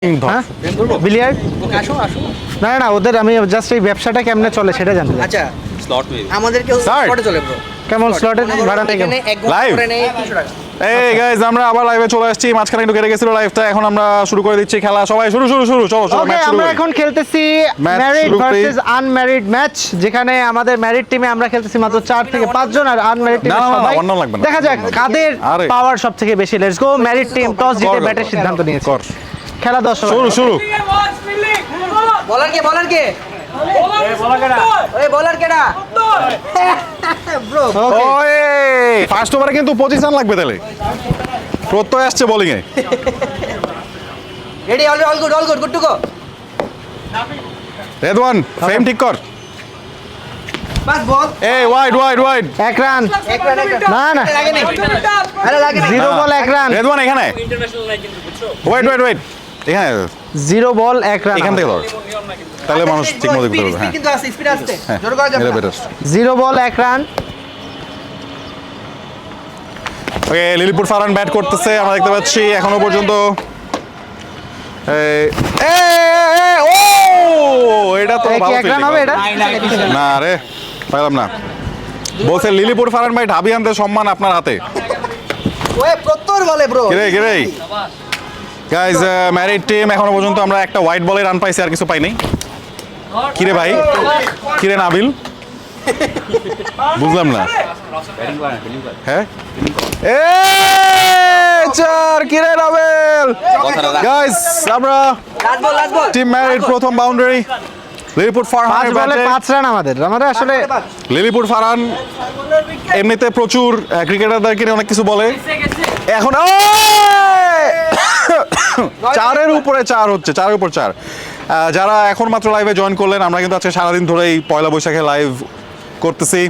হ্যাঁ বিলিয়ার্ড আসো আসো না না ওদের আমি জাস্ট এই ব্যবসাটা কেমনে চলে সেটা জানতে চাই। আচ্ছা স্লট মেবি আমাদের কেউ Start. স্পটে চলে ব্রো কেমন স্লটের ভাড়া নেই কেমন? Live? এই গাইস আমরা আবার লাইভে চলে আসছি, মাঝখানে একটু কেটে গেছিল লাইভটা, এখন আমরা শুরু করে দিচ্ছি খেলা। সবাই শুরু শুরু শুরু চলো চলো ওকে ম্যাচ শুরু আমরা করি। এখন খেলতেছি Match ম্যারিড শুরু করি। ভার্সেস আনম্যারিড ম্যাচ, যেখানে আমাদের ম্যারিড টিমে আমরা খেলতেছি মাত্র 4 থেকে 5 জন, আর আনম্যারিড টিমে না, না, না, সবাই। অন্য লাগবে না। দেখা যাক কাদের আরে। পাওয়ার সবথেকে বেশি। Let's go. Married team toss জিতে ব্যাটের সিদ্ধান্ত নিয়েছে। কর। খেলা 10 শুরু শুরু বলার কে ওই বলার কেডা ব্রো ওকে ওই ফার্স্ট ওভারে কিন্তু 25 রান লাগবে তাহলে। প্রত্যয় আসছে bowling A. Ready all good good to go Redwan frame ঠিক কর। পাস বল এই ওয়াইড ওয়াইড ওয়াইড। এক রান এক রান না না লাগে নাই আরে লাগে নাই 0 বল 1 রান। রেদওয়ান এখানে ওয়েট ওয়েট ওয়েট এখানে 0 বল 1 রান। এখান থেকে ধর, তাহলে মানুষ ঠিক মতো দেখতে পারবে। হ্যাঁ কিন্তু আছে স্পিড আসছে হ্যাঁ জোর করা যাবে এটা না। বেটার। 0 বল 1 রান। ওকে লিলিপুর ফারান ব্যাট করতেছে, আমরা দেখতে পাচ্ছি এখনো পর্যন্ত। ও এটা তো কি ভালো 1 রান fielding। হবে এটা? না রে পাইলাম না। বলছে লিলিপুর ফারান ভাই ঢাবি আনতে সম্মান আপনার হাতে। ওই প্রত্যর বলে ব্রো কিরে কিরে গাইজ ম্যারিড টিম এখনো পর্যন্ত আমরা একটা হোয়াইট বলে রান পাইছি, আর কিছু পাই নাই। কিরে ভাই কিরে নাবিল বুঝলাম না। হ্যাঁ এ চার কিরে নাবিল। গাইজ আমরা লাস্ট বল টিম ম্যারিড প্রথম বাউন্ডারি লিলিপুর 5 ফারহানের বলে ব্যাটে। 5 রান আমাদের আসলে লিলিপুর ফারহান এমনিতে প্রচুর ক্রিকেটারদেরকে নিয়ে অনেক কিছু বলে। এখন চারের উপরে 4 হচ্ছে, 4-এর উপর 4। যারা এখন মাত্র লাইভে জয়েন করলেন, আমরা কিন্তু আজকে সারাদিন ধরেই পয়লা বৈশাখে লাইভ করতেছি,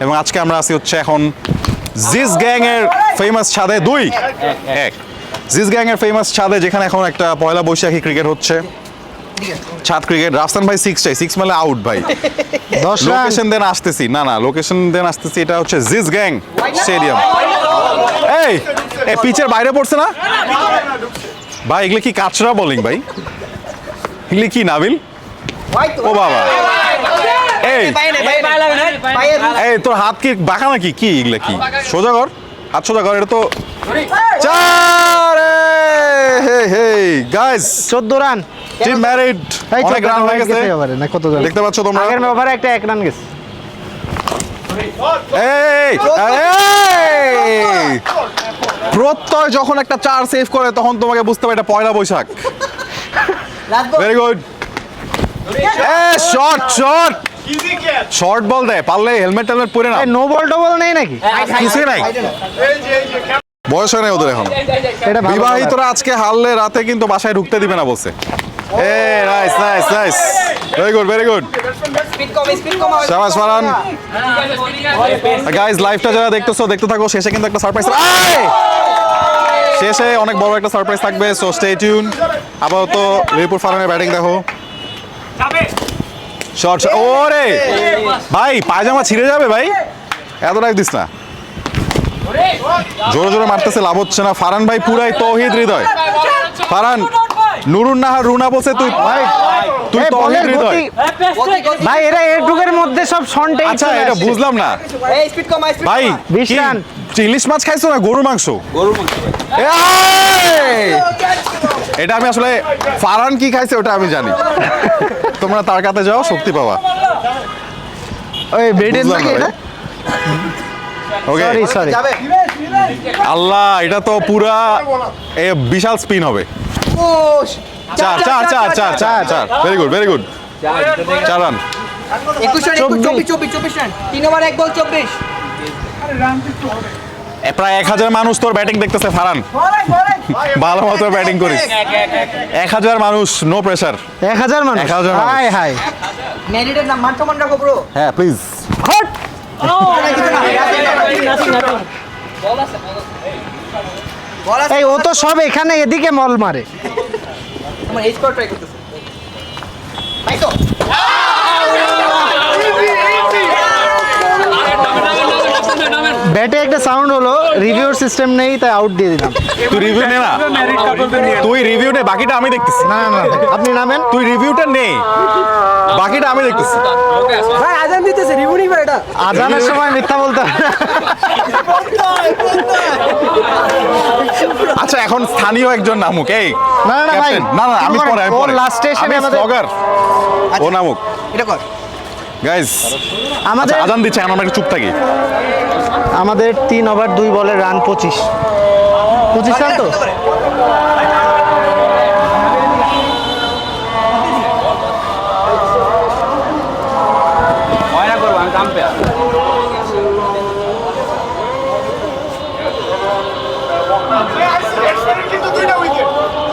এবং আজকে আমরা আছি হচ্ছে এখন জিস গ্যাং এর ফেমাস ছাদে 2-1 জিস গ্যাং এর ফেমাস ছাদে, যেখানে এখন একটা পয়লা বৈশাখী ক্রিকেট হচ্ছে। ছাদ ক্রিকেট। রাফসান ভাই 6 চাই, 6 মানে আউট ভাই। 10 রান। লোকেশন দেন আসতেছি, না না লোকেশন দেন আসতেছি। এটা হচ্ছে জিস গ্যাং স্টেডিয়াম। এই পিচের বাইরে পড়ছে না ভাই, এগুলো কি কাচরা বোলিং ভাই? এগুলো কি নাবিল? ও বাবা এই এই তোর হাত কি বাঁকা নাকি? কি এগুলো কি? সোজা কর, হাত সোজা কর। এটা তো 4। Hey hey guys 14 run. Team married অনেক রান হয়ে গেছে, এবারে না কত রান দেখতে পাচ্ছ তোমরা। আগের ওভারে একটা 1 রান গেছে। এই এই! প্রত্যয় যখন একটা 4 সেভ করে তখন তোমাকে বুঝতে হবে এটা Poila Baishakh. Last ball very good. Short short short ball দেয়, পারলে হেলমেট টেলমেট পরে না। নো বল ডবল নেই নাকি? কিছুই নাই, বয়স হয় নাই ওদের এখন। এটা ভালো বিবাহিতরা আজকে হারলে রাতে কিন্তু বাসায় ঢুকতে দিবে না বলছে। Nice nice nice, very good very good. Speed কম শাবাশ ফারহান। গাইস লাইভটা যারা দেখতেছো দেখতে থাকো, শেষে কিন্তু একটা সারপ্রাইজ, শেষে অনেক বড় একটা সারপ্রাইজ থাকবে, সো স্টে টিউন। আপাতত লিলিপুর ফারহানের ব্যাটিং দেখো। শর্ট ওরে ভাই পায়জামা ছিঁড়ে যাবে ভাই, এত রাখ দিস না। জোরে জোরে মারতেছে, লাভ হচ্ছে না। ফারহান ভাই পুরাই তৌহিদ হৃদয়। ফারহান নুরুন নাহার রুনা বলছে তুই ভাই, তুই এই তৌহিদ বলের হৃদয়। গতি ভাই, এরা এটুকের মধ্যে সব শন্টেই আচ্ছা এটা বুঝলাম না এই স্পিড কম ভাই। 20 কি? রান। ইলিশ মাছ খাইছো না গরুর মাংস? এই! এটা আমি আসলে ফারহান কি খাইছে ওটা আমি জানি। তোমরা তার কাছে যাও, শক্তি পাওয়া। ওই ব্রেডের বুঝলাম নাকি না এটা? ওকে সরি যাবে আল্লাহ, এটা তো পুরা বিশাল স্পিন হবে। ও 4 very good very good. 4 run. 21 run 24 run 3 over 1 বল 24 প্রায় 1000 মানুষ তোর ব্যাটিং দেখতেছে ফারহান, ভালো মতো ব্যাটিং করিস। 1000 মানুষ, নো প্রেসার। 1000 মানুষ 1000 মানুষ। High high. ম্যারিডের নাম মান সম্মান রাখো ব্রো হ্যাঁ প্লিজ। হট বল আছে এই ও তো সব এখানে এদিকে মল মারে। আমার এই স্কোর ট্রাই করতেছে ভাই তো ব্যাটে একটা সাউন্ড হলো, রিভিউর সিস্টেম নেই তাই আউট দিয়ে দিলাম। তুই রিভিউ নে না, তুই রিভিউ নে, বাকিটা আমি দেখতেছি। না না আপনি নামেন। তুই রিভিউটা নে, বাকিটা আমি দেখতেছি। ভাই আজান দিতেছে, রিভিউ নিবে এটা। আজানের সময় মিথ্যা বলতে হয় না। আচ্ছা এখন স্থানীয় একজন নামুক। এই না, না, ভাই। ক্যাপ্টেন, না আমি কি পরে করেন? আমি ও পরে last station এ আমি আমাদের- ব্লগার, ও নামুক। এটা কর। গাইস আমাদের আজান দিচ্ছে, এখন আমরা একটু চুপ থাকি। আমাদের 3 ওভার 2 বলে রান 25 রান তো। ময়না করব আমি জাম্পে।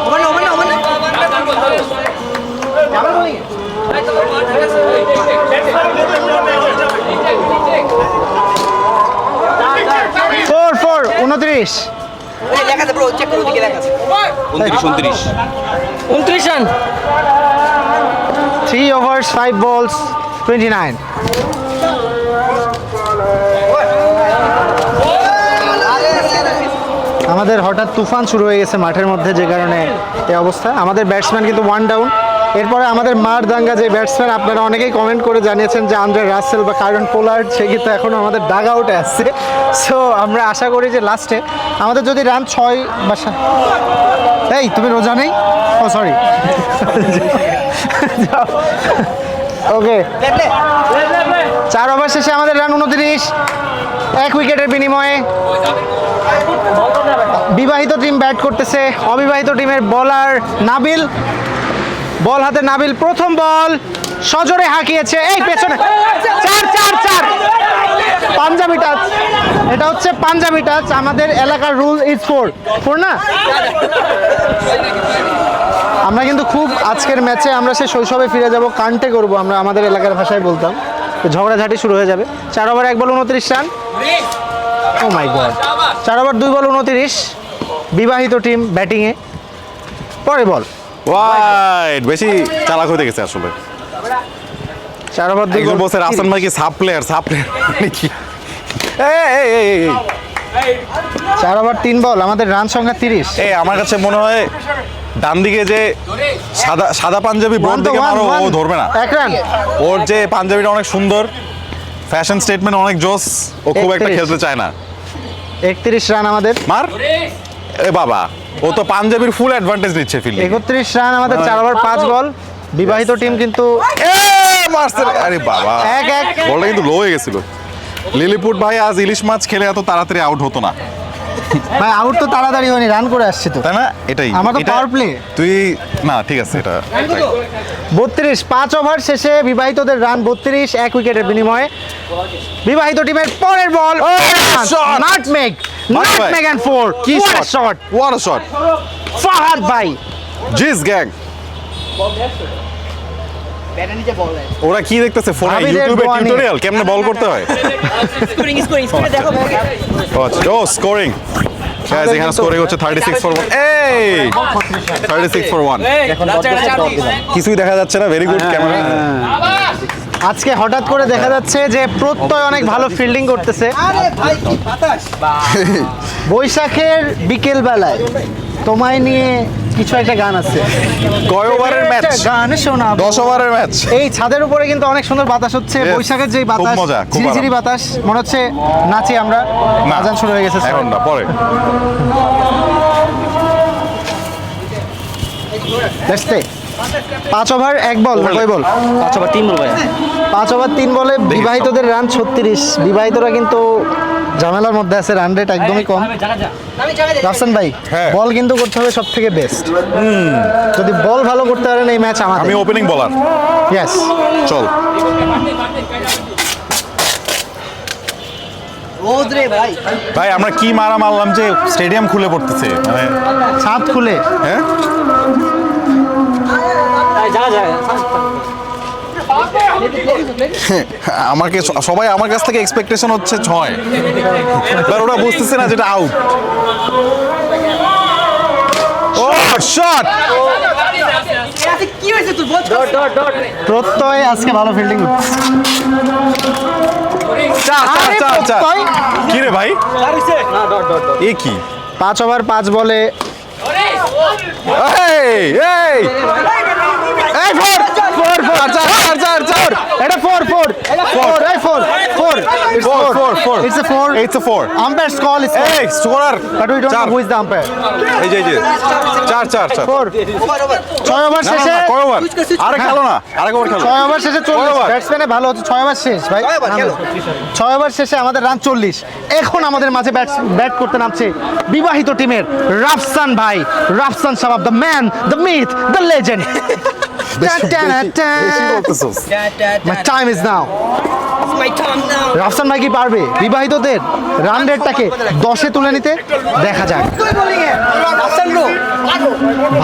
ওভার না, ওভার না, ওভার না। আমার বলিং। 4 29। এই লেখা আছে ব্রো, চেক করো দিকে লেখা আছে। 29 রান। 3 overs 5 balls 29। আমাদের হঠাৎ তুফান শুরু হয়ে গেছে মাঠের মধ্যে, যে কারণে এই অবস্থা। আমাদের ব্যাটসম্যান কিন্তু 1 ডাউন। এরপরে আমাদের মারদাঙ্গা যে ব্যাটসম্যান, আপনারা অনেকেই কমেন্ট করে জানিয়েছেন যে আন্দ্রে রাসেল বা কায়রন পোলার্ড, সে কিন্তু এখনও আমাদের ডাগ আউটে আসছে। সো আমরা আশা করি যে লাস্টে আমাদের যদি রান 6 বা এই তুমি রোজা নেই? ও সরি। ওকে, 4 ওভার শেষে আমাদের রান 29, 1 উইকেটের বিনিময়ে। বিবাহিত টিম ব্যাট করতেছে, অবিবাহিত টিমের বলার নাবিল। বল হাতে নাবিল, প্রথম বল সজোরে হাঁকিয়েছে, এই পেছনে 4 পাঞ্জাবি টাচ। এটা হচ্ছে পাঞ্জাবি টাচ, আমাদের এলাকার রুল ইজ 4 না। আমরা কিন্তু খুব আজকের ম্যাচে আমরা সে শৈশবে ফিরে যাব, কান্টে করব আমরা, আমাদের এলাকার ভাষায় বলতাম। তো ঝগড়াঝাটি শুরু হয়ে যাবে। 4 over 1 ball 29 run. O my god, 4 over 2 বল 29। বিবাহিত টিম ব্যাটিংয়ে, পরে বল ওয়াইড, বেশি চালাক হতে গেছে আসলে। 4 ওভার 2 একজন বল বলছে রাসেল ভাই কি সাব প্লেয়ার মানে কি? এই 4 ওভার 3 বল, আমাদের রান সংখ্যা 30। এই আমার কাছে মনে হয় ডান দিকে যে সাদা সাদা পাঞ্জাবি বোর্ড দেখে মারো, ও ধরবে না। 1 রান। ওর যে পাঞ্জাবিটা অনেক সুন্দর, ফ্যাশন স্টেটমেন্ট অনেক জোস, ও খুব একটা 31 খেলতে চায় না। 31 রান আমাদের। মার, এ বাবা, ও তো পাঞ্জাবির ফুল অ্যাডভান্টেজ নিচ্ছে ফিল্ডিং। 31 রান আমাদের, 4 ওভার 5 বল। বিবাহিত টিম কিন্তু মারছে, আরে বাবা, 1-1। বলটা কিন্তু লো হয়ে গেছিল। লিলিপুট ভাই আজ ইলিশ মাছ খেলে এত তাড়াতাড়ি আউট হতো না, ভাই আউট তো তাড়াতাড়ি হয়নি, রান করে আসছে তো। তাই না? এটাই আমার তো এটা- power play। তুই না, ঠিক আছে এটা 32, 5 ওভার শেষে বিবাহিতদের রান 32, 1 উইকেটের বিনিময়ে। বিবাহিত টিমের পরের বল, shot! Nutmeg and 4। কি shot shot, what a shot, Fahad ভাই। জিস গ্যাং। ব্যাটার নিচে বল দেয়। ওরা কি দেখতেছে ফোনে, ভাবিদের ইউটিউবে দোয়া নিয়ে। টিউটোরিয়াল কেমনে বল করতে হয়। স্কোরিং স্কোরিং দেখো। ও স্কোরিং, গাইস এখানে স্কোরিং হচ্ছে 36 ফর 1। এই 36 ফর 1, কিছুই দেখা যাচ্ছে না। Very good camera. আজকে হঠাৎ করে দেখা যাচ্ছে যে প্রত্যয় অনেক ভালো ফিল্ডিং করতেছে। আরে ভাই কি বাতাস। বৈশাখের বিকেল বেলায় তোমায় নিয়ে কিছু একটা গান আছে। কয় ওভারের ম্যাচ? গান শোনা 10 ওভারের ম্যাচ। এই ছাদের উপরে কিন্তু অনেক সুন্দর বাতাস হচ্ছে। Yes, বৈশাখের যেই খুব বাতাস, মজা, খুব ঝিরিঝিরি আরাম। বাতাস, মনে হচ্ছে নাচি আমরা। না, আজান শুরু হয়ে গেছে। এখন না, পরে। দেখতে 5 ওভার 1 বল, কয় বল? 5 ওভার 3 বল ভাই। 5 ওভার 3 বলে বিবাহিতদের রান 36। বিবাহিতরা কিন্তু ঝামেলার মধ্যে আছে, রান রেট একদমই কম। রাফসান ভাই, হ্যাঁ। বল কিন্তু করতে হবে সব থেকে বেস্ট। যদি বল ভালো করতে পারেন এই ম্যাচ আমাদের। আমি ওপেনিং বলার, ইয়েস, চল। রোদ্রে ভাই। ভাই আমরা কি মারা মারলাম যে স্টেডিয়াম খুলে পড়তেছে, মানে ছাদ খুলে। হ্যাঁ আমাকে সবাই আমার কাছ থেকে এক্সপেকটেশন হচ্ছে 6, এবার ওরা বুঝতেছে না যেটা আউট। ও শট, কি হয়েছে তোর বল? প্রত্যয় আজকে ভালো ফিল্ডিং করছে। চার চার আরে চার চার প্রত্যয়। কি রে ভাই এ কি 5 ওভার 5 বলে এই এই এই ফোর ফোর ফোর চার চার চার চার এটা ফোর ফোর ফোর এই four four four. It's a four It's a four. Umpire's call is এই স্কোরার বাট উই ডোন্ট চার no who is the umpire এই যে চার চার চার ফোর ওভার ওভার 6 ওভার না, না, শেষে না, কয় ওভার আরে খেলো না আরেক ওভার খেলো 6 ওভার শেষে 40 over? ব্যাটসম্যানে ভালো হচ্ছে 6 ওভার শেষ ভাই 6 ওভার খেলো। 6 ওভার শেষে আমাদের রান 40 এখন আমাদের মাঝে ব্যাট করতে নামছে বিবাহিত টিমের রাফসান ভাই রাফসান সাহাব the man the myth the legend বেশি বলতেছস my time is now my time now Rafsan ভাই কি পারবে বিবাহিতদের রান রেটটাকে 10-এ তুলে নিতে দেখা যাক তুই বোলিং এ আফসান ব্রো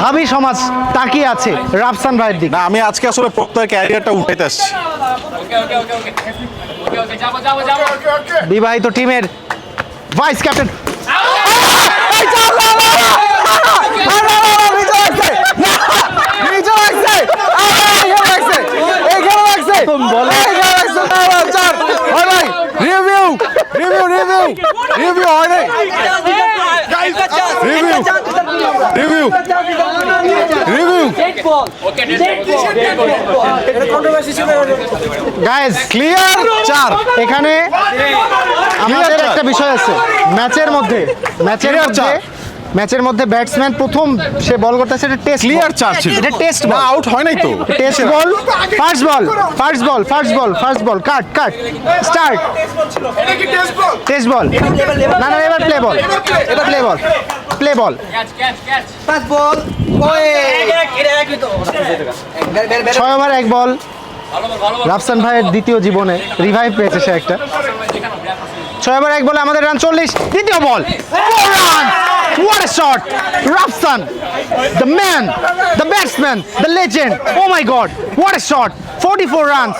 ভাবি সমাজ তাকিয়ে আছে রাফসান ভাইয়ের দিকে না আমি আজকে আসলে প্রত্যেক ক্যারিয়ারটা উঠাইতে আসছি বিবাহিত টিমের ভাইস ক্যাপ্টেন গাইস ক্লিয়ার চার এখানে আমাদের Clear একটা বিষয় আছে ম্যাচের মধ্যে ব্যাটসম্যান প্রথম সে বল করতেছে এটা টেস্ট ক্লিয়ার চার ছিল এটা টেস্ট না বল আউট হয় নাই তো টেস্ট বল ফার্স্ট বল কাট স্টার্ট টেস্ট বল না এবার প্লে বল পাঁচ বল ওই এটা একই তো 6 ওভার 1 বল রাফসান ভাইয়ের দ্বিতীয় জীবনে রিভাইভ পেয়েছে সে একটা 6 ওভার 1 বলে আমাদের রান 40 দ্বিতীয় ball run what a shot Rafsan the man the batsman the legend oh my god what a shot 44 runs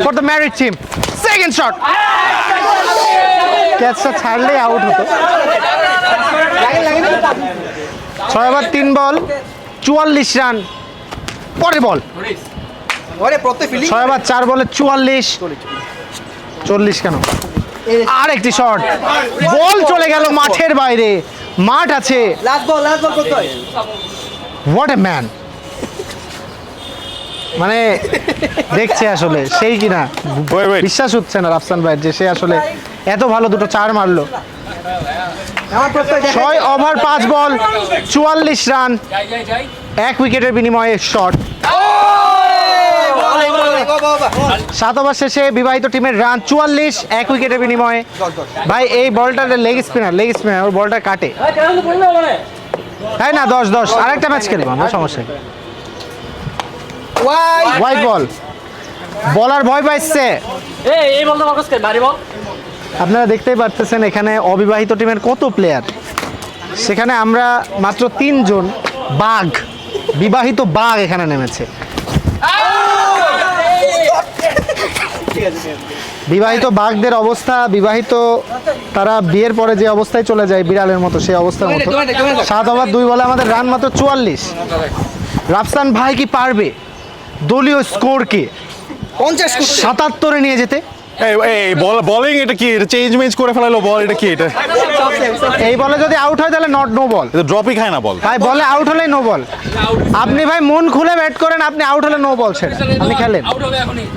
for the married team second shot ক্যাচটা ছাড়লেই আউট হতো 6 ওভার 3 বল 44 রান পরের বল ওরে প্রত্যেক ফিল্ডিং 6 ওভার 4 বলে 44 40 কেন আর একটি শট বল চলে গেল মাঠের বাইরে মাঠ আছে লাস্ট বল করতে হয় হোয়াট এ ম্যান মানে দেখছে আসলে সেই কিনা Wait. বিশ্বাস হচ্ছে না রাফসান ভাই যে সে আসলে এত ভালো দুটো চার মারলো আমার প্রত্যেক 6 ওভার 5 বল 44 রান এক উইকেটের বিনিময়ে শট 7 ওভার শেষে বিবাহিত টিমের রান 44 এক উইকেটের বিনিময়ে ভাই এই বলটা লেগ স্পিনার ওর বলটা কাটে তাই না 10 আরেকটা ম্যাচ খেলবো আমরা সমস্যা নেই হোয়াইট বল বলার ভয় পাইছে এই বলটা বাকস কে বাড়ি বল আপনারা দেখতেই পারতেছেন এখানে অবিবাহিত টিমের কত প্লেয়ার সেখানে আমরা মাত্র 3 জন বিবাহিত বাঘ এখানে নেমেছে বিবাহিত বাঘদের অবস্থা তারা বিয়ের পরে যে অবস্থায় চলে যায় বিড়ালের মতো সেই অবস্থার মতো 7 ওভার 2 বলে আমাদের রান মাত্র 44 রাফসান ভাই কি পারবে দলীয় স্কোরকে 50 77-এ নিয়ে যেতে এই বোলিং এটা কি এটা চেঞ্জ করে ফেলালো বল এটা কি এটা এই বলে যদি আউট হয় তাহলে নো বল এটা ড্রপই খায় না বল ভাই বলে আউট হলে নো বল আপনি ভাই মন খুলে ব্যাট করেন আপনি আউট হলে নো বল সেটা আপনি খেলেন আউট হবে এখনই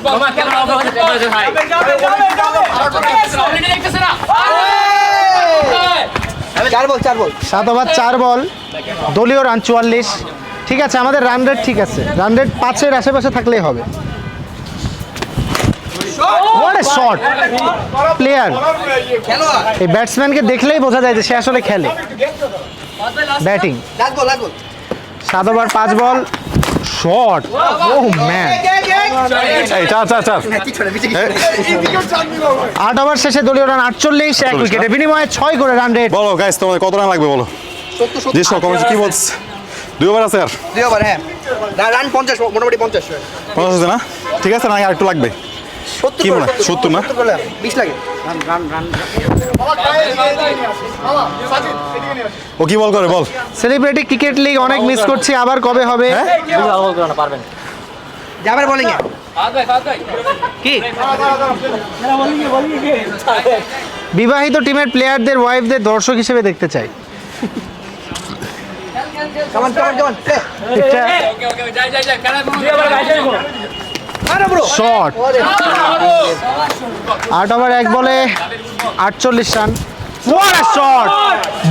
মামা কেন আউট হবে ভাই অলরেডি দেখতেছ না 4 বল 7 ওভার 4 বল দলীয় রান 44 ঠিক আছে আমাদের রান রেট ঠিক আছে রান রেট 5-এর আশেপাশে থাকলেই হবে হোয়াট এ শট প্লেয়ার খেলোয়াড় এই ব্যাটসম্যানকে দেখলেই বোঝা যায় যে সে আসলে খেলে batting last ball 7 over 5 ball shot oh man এই চার 8 ওভার শেষে দলীয় রান 48 এক উইকেটে বিনিময়ে 6 করে রান রেট বলো গাইস তোমাদের কত রান লাগবে বলো 70 জি কমেন্ট কি বলছ 2 ওভার আছে আর 2 ওভার হ্যাঁ রান 50 মোটামুটি 50 50 আছে না ঠিক আছে না আর একটু লাগবে 70 কি মনে হয়? 70 না? 20 লাগে রান ও কি বল করে বল। সেলিব্রিটি ক্রিকেট লিগ অনেক মিস করছি, আবার কবে হবে? তুমি ভালো বলতে না পারবেন। যাবার বোলিং এ কি বিবাহিত টিমের প্লেয়ারদের ওয়াইফদের দর্শক হিসেবে দেখতে চাই। কামান একটা ওকে ওকে যাই যাই যাই খেলা মনে আরে ব্রো শট, 8 ওভার 1 বলে 48 run. What a shot!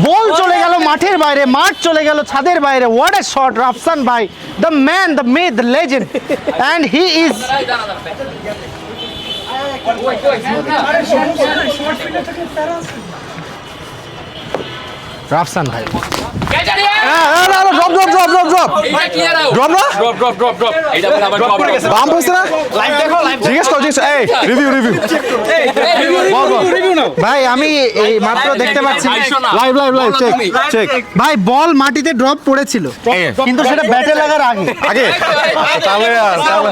Ball চলে গেল মাঠের বাইরে, মাঠ চলে গেল ছাদের বাইরে। হোয়াট আ শট রাফসান ভাই, the man, the myth, the legend, and he is Rafsan ভাই। Drop drop drop drop drop এটা ক্লিয়ার আউট। ড্রপ না ড্রপ ড্রপ ড্রপ ড্রপ এটা বলে আবার ড্রপ ড্রপ বাম হইছে না লাইভ দেখো লাইভ জিজ্ঞেস কর জিজ্ঞেস এই রিভিউ রিভিউ বল বল ভাই আমি এই মাত্র দেখতে পাচ্ছি live live live check check ভাই বল মাটিতে ড্রপ পড়েছিল, কিন্তু সেটা ব্যাটে লাগার আগে। আগে তাহলে আর তাহলে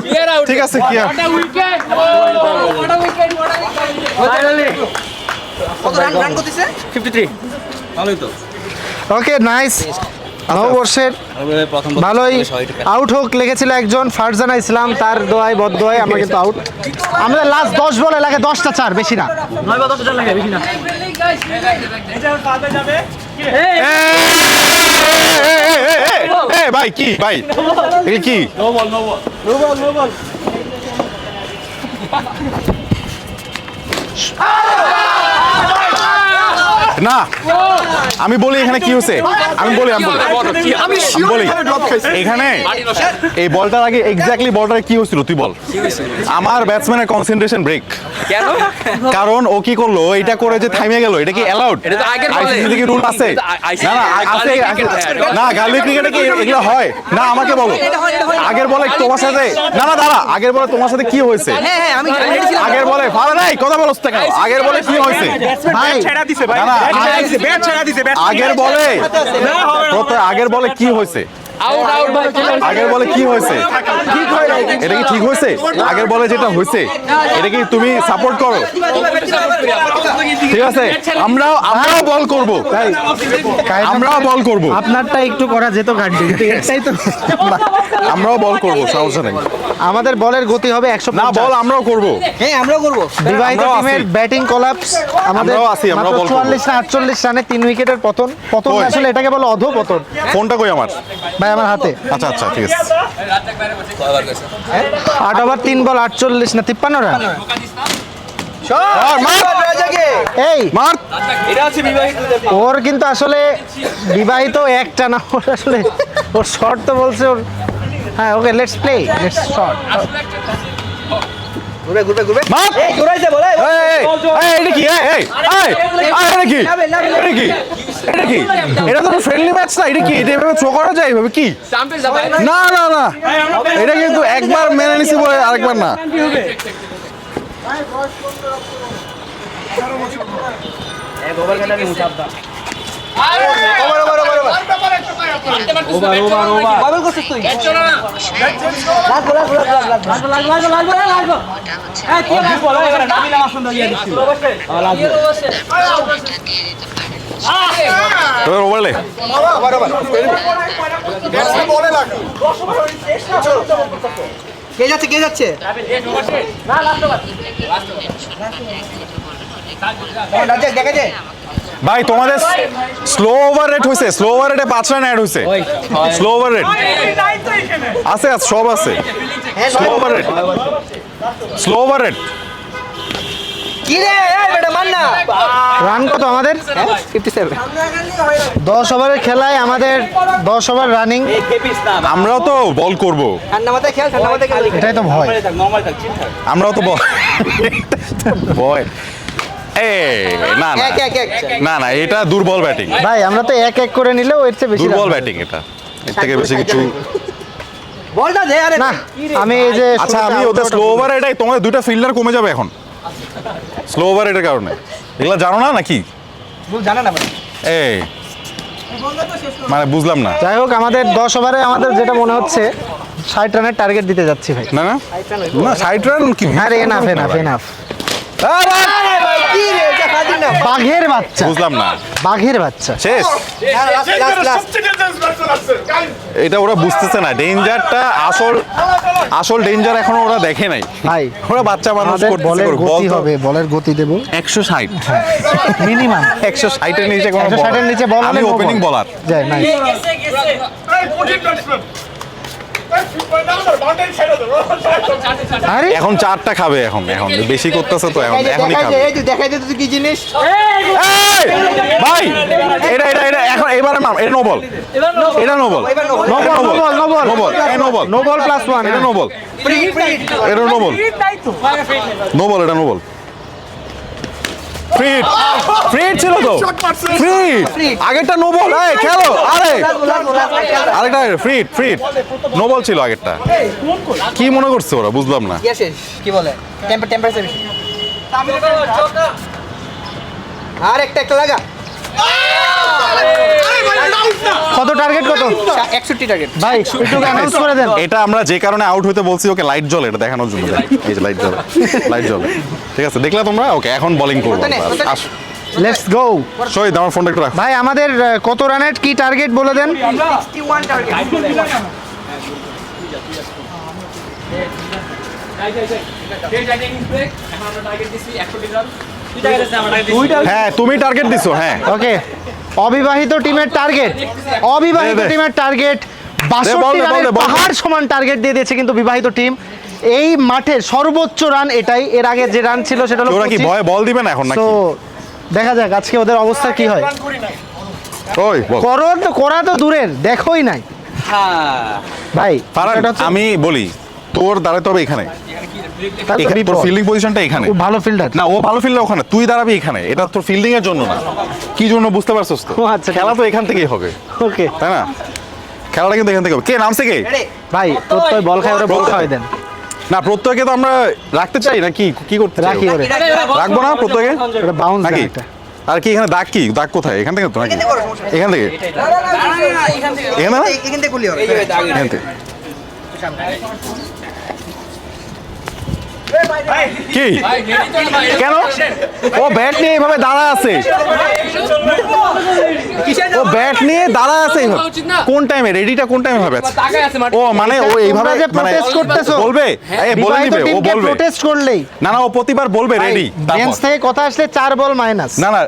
ক্লিয়ার আউট। ঠিক আছে কি আর উইকেট ওটা উইকেট ফাইনালি কত রান করতেছে 53 ভালোই তো। Okay nice. নববর্ষের ভালোই আউট হোক লেগেছিল একজন, ফারজানা ইসলাম, তার দোয়ায় বদদোয়ায় আমরা কিন্তু আউট। আমাদের লাস্ট 10 বলে লাগে 10টা 4, বেশি না। 9 বা 10 লাগে বেশি না। এ ভাই কি ভাই এই কি না আমি বলি এখানে কি হয়েছে, আমি বলি এখানে এই বলটার আগে এক্স্যাক্টলি বলটার কি হয়েছিল তুই বল। আমার ব্যাটসম্যানের কনসেন্ট্রেশন ব্রেক, কেন? কারণ ও কি করলো, এটা করে যে থামে গেল, এটা কি অ্যালাউড? এটা তো আগের বলে। আইসিসি কি রুল আছে? না না আছে না, গালি ক্রিকেটে কি এগুলো হয় না? আমাকে বলো আগের বলে তোমার সাথে, না না দাঁড়া, আগের বলে তোমার সাথে কি হয়েছে? হ্যাঁ হ্যাঁ আমি রেডি ছিলাম আগের বলে ভালো নাই কথা বলছ কেন? আগের বলে কি হয়েছে? ভাই না না আগের বলে আগের বলে কি হয়েছে? আউট আউট ভাই। আগের বলে কি হয়েছে? এটা কি ঠিক হয়েছে? আগের বলে যেটা হয়েছে এটা কি তুমি সাপোর্ট করো? ঠিক আছে, আমরাও বল করব, আমরাও বল করব, আপনারটা একটু করা যেত গার্ডি, এটাই তো। আমরাও বল করব, সমস্যা নেই। আমাদের বলের গতি হবে 100। না বল আমরাও করব। হ্যাঁ আমরাও করব বিবাহিত আমরাও টিমের আছি। Batting collapse. আমাদের আমরাও আছি, আমরাও মাত্র বল করবো। 44 না 48 রানে 3 উইকেটের পতন। পতন কই? আসলে এটাকে বলে অধঃপতন। ফোনটা কই আমার? ভাই আমার হাতে। আচ্ছা আচ্ছা ঠিক আছে। 8 ওভার 3 বল 48 না 53 রান। আর মার এই মার ওর কিন্তু আসলে বিবাহিত একটা না, ওর আসলে ওর শর্ট তো বলছে ওর। হ্যাঁ okay let's play, let's short. ঘুরবে ঘুরবে ঘুরবে মার এই ঘুরাইছে বলে এই এটা কি? এটা কি? এটা কি? এটা কি? এটা তো ফ্রেন্ডলি ম্যাচ না, এটা কি? এটা এভাবে থ্রো করা যায় এভাবে কি? চ্যাম্পিয়ন যাবে। না না না, এটা কিন্তু একবার মেনে নিছি বলে আরেকবার না। ওভার ওভার ওভার বাবল করছিস তুই চলো না। লাগবো লাগবো লাগবো লাগবো এই কি বল এখানে নামি নাম সুন্দর ইয়া দিছি এবার ওভারলে ওভার ওভার কে যাচ্ছে কে যাচ্ছে না লাস্ট ওভার দেখা যায় ভাই তোমাদের স্লো ওভার রেট হয়েছে, স্লো ওভার রেটে 5 রান অ্যাড হয়েছে। স্লো ওভার রেট আছে, আছে সব আছে। Slow over rate, slow over rate. কি রে এই বেটা মান না রান কত আমাদের? 57 10 ওভারের খেলায় আমাদের 10 ওভার রানিং। আমরাও তো বল করব, ঠান্ডা মাথায় খেল ঠান্ডা মাথায় খেল এটাই তো ভয়। আমরাও তো বল ভয়। এ না না এক এক এক না না, এটা দুর্বল ব্যাটিং, ভাই আমরা তো এক এক করে নিলেও এর চেয়ে বেশি দুর্বল run ব্যাটিং এটা, এর থেকে বেশি কিছু বলটা দে আরে না। আমি এই যে আচ্ছা শুরুতে আমি ওদের outdoor স্লো ওভার এটাই তোমাদের দুইটা ফিল্ডার কমে যাবে এখন, স্লো ওভার এটার কারণে। এগুলা জানো না নাকি? ভুল জানা না মানে এই মানে বুঝলাম না। যাই হোক আমাদের 10 ওভারে আমাদের যেটা মনে হচ্ছে 60 রানের টার্গেট দিতে যাচ্ছি ভাই। না না না 60 রান কি? আরে এনাফ এনাফ এনাফ। আরে ভাই কি রে এটা খাদিন বাঘের বাচ্চা, বুঝলাম না, বাঘের বাচ্চা। শেষ। এটা ওরা বুঝতেছে না ডেঞ্জারটা, আসল ডেঞ্জার এখনো ওরা দেখে নাই ভাই ওরা বাচ্চা মানুষ আমাদের করতেছে, বলের বল গতি তো। হবে, বলের গতি দেব 160 মিনিমাম। 160 এর নিচে কোনো 160 এর নিচে বল আমি হলে no ওপেনিং ball। বলার। যায় নাই। আরে এখন 4টা খাবে, এখন বেশি করতেছে তো, এখনই খাবে। দেখাই দে তুই কি জিনিস। এই! ভাই এটা এখন এবারে নাম, এটা নো বল, এটা no ball, no ball, no ball, no ball, no ball, এই নো বল, নো বল +1। এটা নো বল, এটা নো বল, নো বল, এটা নো বল। ফ্রি ছিল তো, ফ্রি আগেরটা নো বল। এই খেলো, আরেকটা ফ্রি নো বল ছিল আগেরটা। কি মনে করছে ওরা, বুঝলাম না। কি বলে টেম্পারেচার বেশি। আর একটা লাগা। কত টার্গেট, কত 61 টার্গেট। ভাই একটু অ্যানাউন্স করে দেন। এটা আমরা যে কারণে আউট হইতে বলছি, ওকে লাইট জ্বলে এটা দেখানোর জন্য। এই যে লাইট জ্বলে, লাইট জ্বলে, ঠিক আছে দেখলা তোমরা। ওকে এখন বোলিং করবো। আসো লেটস গো। শহীদ, আমার ফোনটা একটু রাখ। ভাই আমাদের কত রানের কি টার্গেট বলে দেন। 61 টার্গেট। হ্যাঁ তুমি টার্গেট দিছো, হ্যাঁ ওকে, অবিবাহিত টিমের টার্গেট, অবিবাহিত দে, দে। টিমের টার্গেট বল 62 দে, বল রানের দে, বল দে। পাহাড় সমান টার্গেট দিয়ে দিয়েছে কিন্তু বিবাহিত টিম। এই মাঠের সর্বোচ্চ রান এটাই, এর আগে যে রান ছিল সেটা হলো ওরা কি 25। ভয়ে বল দিবে না এখন নাকি? তো দেখা যাক আজকে ওদের অবস্থা কি হয়। ওই বল করা তো দূরের, দেখোই নাই ভাই। ফারহান, এটা হচ্ছে- আমি বলি তোর দাঁড়াতে হবে এখানে, তার তো তোর বিপদ। ফিল্ডিং পজিশনটা এখানে। ও ভালো ফিল্ডার। না ও ভালো ফিল্ডার, ওখানে তুই দাঁড়াবি এখানে। এটা তোর ফিল্ডিং এর জন্য না, কি জন্য বুঝতে পারছস তো? ও আচ্ছা, খেলা তো এখান থেকেই হবে, ওকে তাই না? খেলাটা কিন্তু এখান থেকে হবে। কে নামছে কে? ভাই, প্রত্যয় বল খায়, ওরা বল খাওয়াই দেন। না প্রত্যয়কে তো আমরা রাখতে চাই না, কি করতে চাই? রাখি ওরে, রাখবো না প্রত্যয়কে, ওটা বাউন্স নাকি? একটা। আর কি এখানে দাগ, কি দাগ কোথায়? এখান থেকে তো নাকি? এখান থেকে, এখানে না? এখান থেকে গুলি হবে। এখান থেকে কি? কেন ও ব্যাট নিয়ে এইভাবে দাঁড়া আছে? ও ব্যাট নিয়ে দাঁড়া আছে এইভাবে। কোন টাইমে রেডিটা, কোন টাইমে হবে? ও মানে ও এইভাবে তোমরা যে মানে protest করতেছো, বলবে, এই বলে বিবাহিত দিবে, ও টিমকে বলবে। প্রোটেস্ট করলেই না না ও প্রতিবার বলবে রেডি। বেঞ্চ থেকে কথা আসলে 4 বল মাইনাস। না না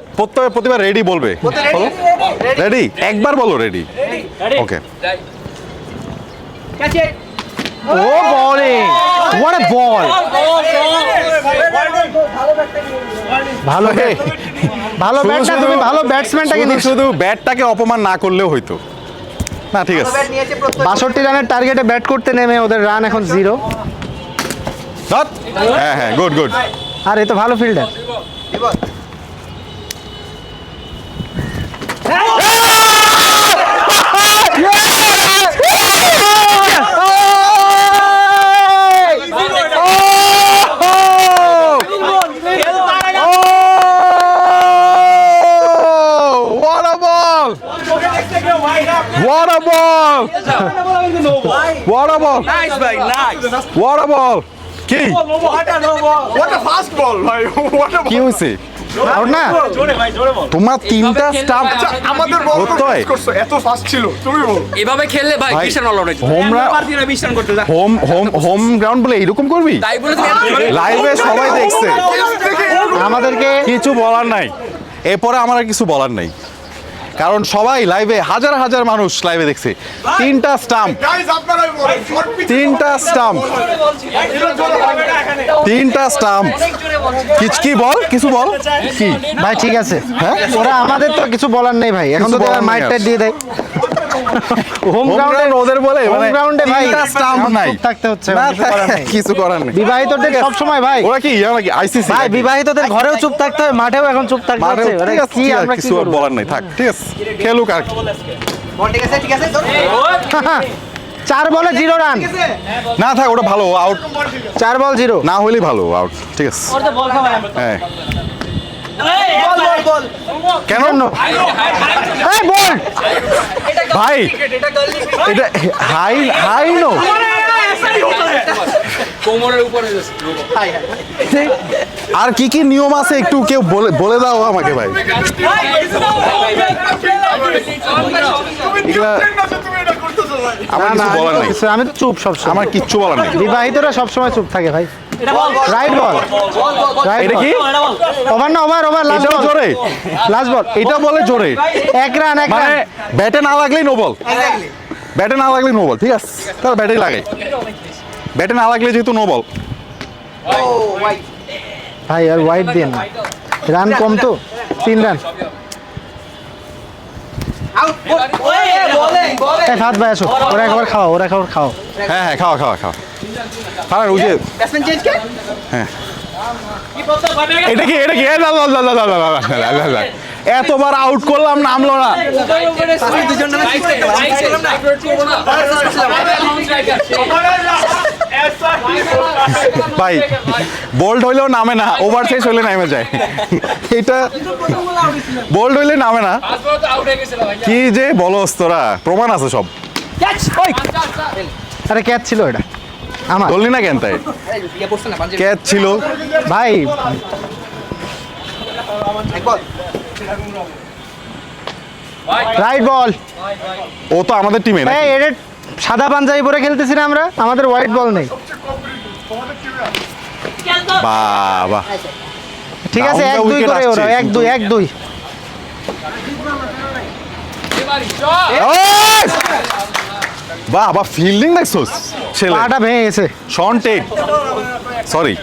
প্রতিবার রেডি বলবে। রেডি, একবার বলো রেডি। ওকে ও বলিং, হোয়াট আ বল। ভালো ব্যাট, ভালো ব্যাট না, তুমি ভালো ব্যাটসম্যানটাকে শুধু নিচ্ছ। শুধু ব্যাটটাকে অপমান না করলেও হইতো না, ঠিক আছে। 62 রানের টার্গেটে ব্যাট করতে নেমে ওদের রান এখন 0। ধত। হ্যাঁ হ্যাঁ গুড গুড। আর এ তো ভালো fielder. What a ball! What a ball! What a ball! What a ball! কি? কি হয়েছে? আউট না? তোমার তিনটা স্টাম্প আমাদের বল তো প্রত্যয়। মিস করছো, এত ফাস্ট ছিল তুমি বল। এভাবে খেললে ভাই ভাই, কিসের নল অনেক হোম গ্রাউন্ড বলে এরকম করবি? তাই বলে লাইভে সবাই দেখছে, আমাদেরকে কিছু বলার নাই। এরপরে আমার আর কিছু বলার নাই, কারণ সবাই লাইভে, হাজার হাজার মানুষ লাইভে দেখছে। তিনটা স্টাম্প, গাইস আপনারাই বল। শর্ট পিচ তিনটা স্টাম্প, তিনটা স্টাম্প। কি বল, কিছু বল কি? ভাই ঠিক আছে, হ্যাঁ ওরা আমাদের তো কিছু বলার নেই ভাই, এখন কিছু তো বলার নেই মাইট আর। টাইট দিয়ে দেয়। হোম হোম গ্রাউন্ডে গ্রাউন্ড ওদের বলে, হোম মানে গ্রাউন্ডে ভাই তিনটা স্টাম্প এখন নাই, চুপ থাকতে হচ্ছে, না কিছু করার নেই। কিছু করার নেই। বিবাহিতদের সব সময় ভাই, ওরা কি ইয়া নাকি আইসিসি? ভাই বিবাহিতদের ঘরেও চুপ থাকতে হয়, মাঠেও এখন চুপ থাকতে হচ্ছে। ওরা কি আমরা কি কিছু আর করব? বলার নাই, থাক ঠিক আছে, খেলুক আর কি। বল ঠিক আছে, ঠিক আছে। 4 বলে 0 রান, না থাক, ওটা ভালো আউট, 4 বল 0। না হলেই ভালো আউট, ঠিক আছে। হ্যাঁ বল। কেন এই বল ভাই, এটা হাই হাই নো কোমরের উপরে যাচ্ছে আর কি কি নিয়ম আছে একটু কেউ বলে বলে দাও আমাকে ভাই এগুলা তুমি এটা করতেছো ভাই আমার না, কিছু বলার নেই আমি তো চুপ সবসময়। আমার কিচ্ছু বলার নেই বিবাহিতরা সবসময় চুপ থাকে ভাই। রাইট বল, রাইট এটা কি ওভার না ওভার ওভার, লাস্ট এটাও বল, জোরে লাস্ট বল। এটা বলে জোরে এক রান, এক মানে রান। ব্যাটে না লাগলেই নো বল ব্যাটে না লাগলেই নো বল ঠিক আছে তাহলে ব্যাটেই লাগে ব্যাটে না লাগলে যেহেতু নো বল ভাই আর ওয়াইড দিয়ে না, রান কম তো, 3 রান। এই ফাত ভাই আসো, ওরা একবার খাও, ওরা একবার খাও। হ্যাঁ হ্যাঁ খাওয়া খাওয়া খাওয়া আর ওই যে হ্যাঁ এটা কি এটা কি এ লা লা লা লা লা লা লা লা লা লা। এতবার আউট করলাম নামলো না ভাই বোল্ড হইলেও নামে না ওভার শেষ হইলে নামে যায় এটা বোল্ড হইলে নামে না কি যে বলো তোরা প্রমাণ আছে সব আরে ক্যাচ ছিল এটা আমার ধরলি না কেন তাই ক্যাচ ছিল ভাই। রাইট বল। ও তো আমাদের টিমে না এই এটা সাদা পাঞ্জাবি পরে খেলতেছি না আমরা, আমাদের হোয়াইট বল নেই। বাবা ঠিক আছে, Down the 1-2 wicket করে ওরা, আসছে, 1-2 1-2। ওই! বাহ বাহ ফিল্ডিং দেখছোস ছেলে পাটা ভেঙে গেছে। শন টেট সরি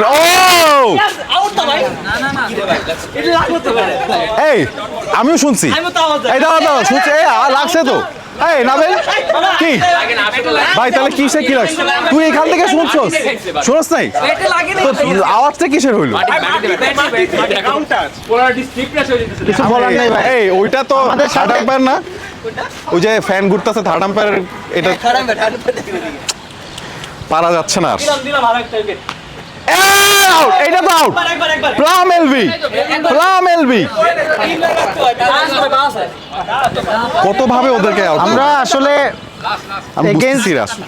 ও এই আমিও শুনছি এই দাও দাও শুনছি এই লাগছে তো এই নাবেল কি ভাই তাহলে কিসে কি লাগছে তুই এখান থেকে শুনছস শুনছ নাই তো আওয়াজটা কিসের হইলো কিছু বলার নেই ভাই। এই ওইটা তো আমাদের থার্ড সাথে- আম্পায়ার না ওই যে ফ্যান ঘুরতেছে থার্ড আম্পায়ার এটা পারা যাচ্ছে না আর আউট এটা তো out plum LB plum LB কত ভাবে ওদেরকে আউট আমরা আসলে আমি against- বুঝতেছি না আসলে।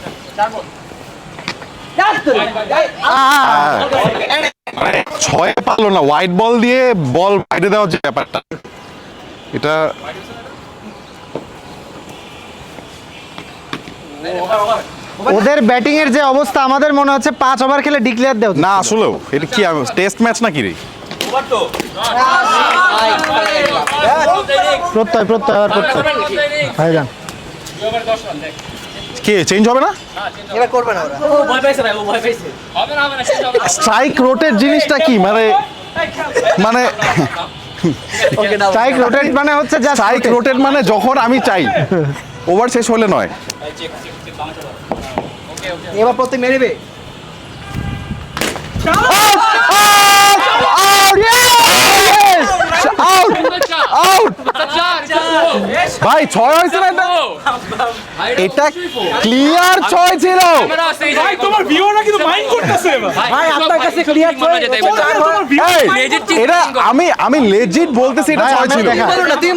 মানে ছয় পারলো না হোয়াইট বল দিয়ে বল বাইরে দেওয়ার যে ব্যাপারটা এটা ওদের ব্যাটিং এর যে অবস্থা, আমাদের মনে হচ্ছে 5 ওভার খেলে ডিক্লেয়ার দেও। না আসলেও এটা কি টেস্ট ম্যাচ নাকি রে প্রত্যয় প্রত্যয় আবার প্রত্যয় ভাই যান। কে চেঞ্জ হবে না স্ট্রাইক রোটেট জিনিসটা কি মানে মানে স্ট্রাইক রোটেট মানে হচ্ছে জাস্ট স্ট্রাইক রোটেট মানে যখন আমি চাই ওভার শেষ হলে নয় এবার প্রত্যেক মেরেবে আউট আউট ভাই ছয় হয়েছে না এটা এটা ক্লিয়ার ছয় ছিল তোমার ভিউরা কিন্তু মাইন্ড করতেছে ভাই আপনার কাছে ক্লিয়ার এই, এটা আমি লেজিট বলতেছি এটা ভাই, ছয় আমি ছিল দেখা- তুমি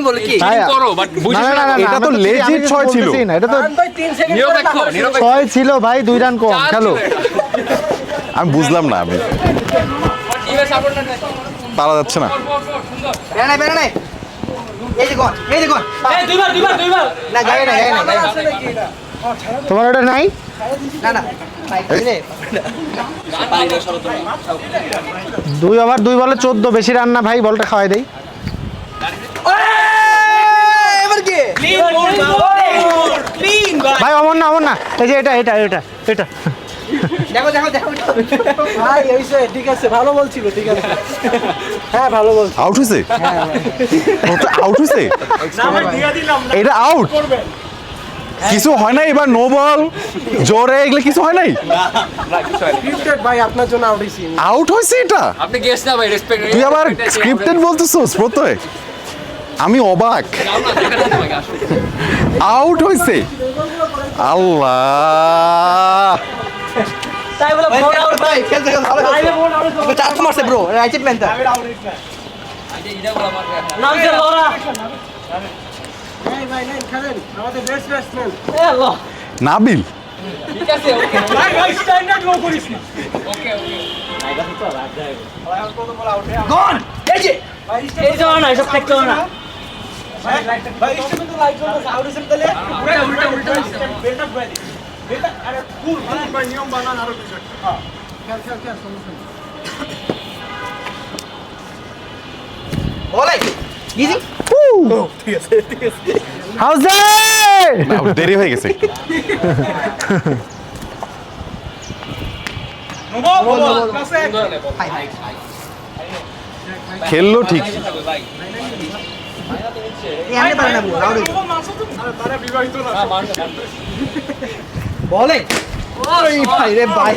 বলো কি ভাই, করো বাট বুঝিস না, না, না, এটা আমরা তো ঠিক- legit আমি কিছু ছয় ছিল। বলতেছি না, এটা তো ভাই 3 সেকেন্ড নিরপেক্ষ নিরপেক্ষ 6 ছিল ভাই, 2 রান কম খেলো। আমি বুঝলাম না আমি টিমের সাপোর্ট না পারা যাচ্ছে না বেরা নাই এই যে কোন এই দুইবার না যাই না তোমার ওটা নাই? না রে 2 ওভার 2 বলে 14, বেশি রান না ভাই, বলটা খাওয়াই দেই। এবার কি ভাই অমর না, এই যে এটা এটা এটা এটা দেখো ভাই হইছে ঠিক আছে ভালো বলছিল ঠিক আছে হ্যাঁ ভালো বলছিল আউট হয়েছে আউট হয়েছে এটা আউট কিছু হয় নাই এবার নো বল জোরে এগুলো কিছু হয় নাই স্ক্রিপ্টেড ভাই আপনার জন্য আউট হইছি আউট হয়েছে এটা আপনি গেস না ভাই রেসপেক্ট তুই আবার স্ক্রিপ্টেড বলতেছিস প্রত্যয় আমি অবাক আউট হয়েছে আল্লাহ তাই বলে ফোন আউট ভাই খেলতে ভালো খেলছে চার মারছে ব্রো রাইট প্যান্টার নাম সে লোরা ভাই খেলেন আমাদের বেস্ট ব্যাটসম্যান এ আল্লাহ নাবিল ঠিক আছে ওকে ভাই ভাই স্ট্যান্ডার্ড লো করিস না ওকে ওকে গন এই যে এই যে না এসব দেখতে হবে না ভাই স্টেপে তো লাইট জ্বলছে আউট হিসেবে তাহলে উল্টা উল্টা বেলটা ঘুরাই দিস বেলটা আরে ফুল ভাই নিয়ম বানান আরো কিছু একটা হ্যাঁ খেল সমস্যা নেই বলে ইজি হাউস দ্যাট? না, দেরি হয়ে গেছে একটু। বল কাছে খেললো ঠিক ভাই এখানে পারে না বল আউট বল মারছো তো আরে তারা বিবাহিত না বলে ওই ভাই রে ভাই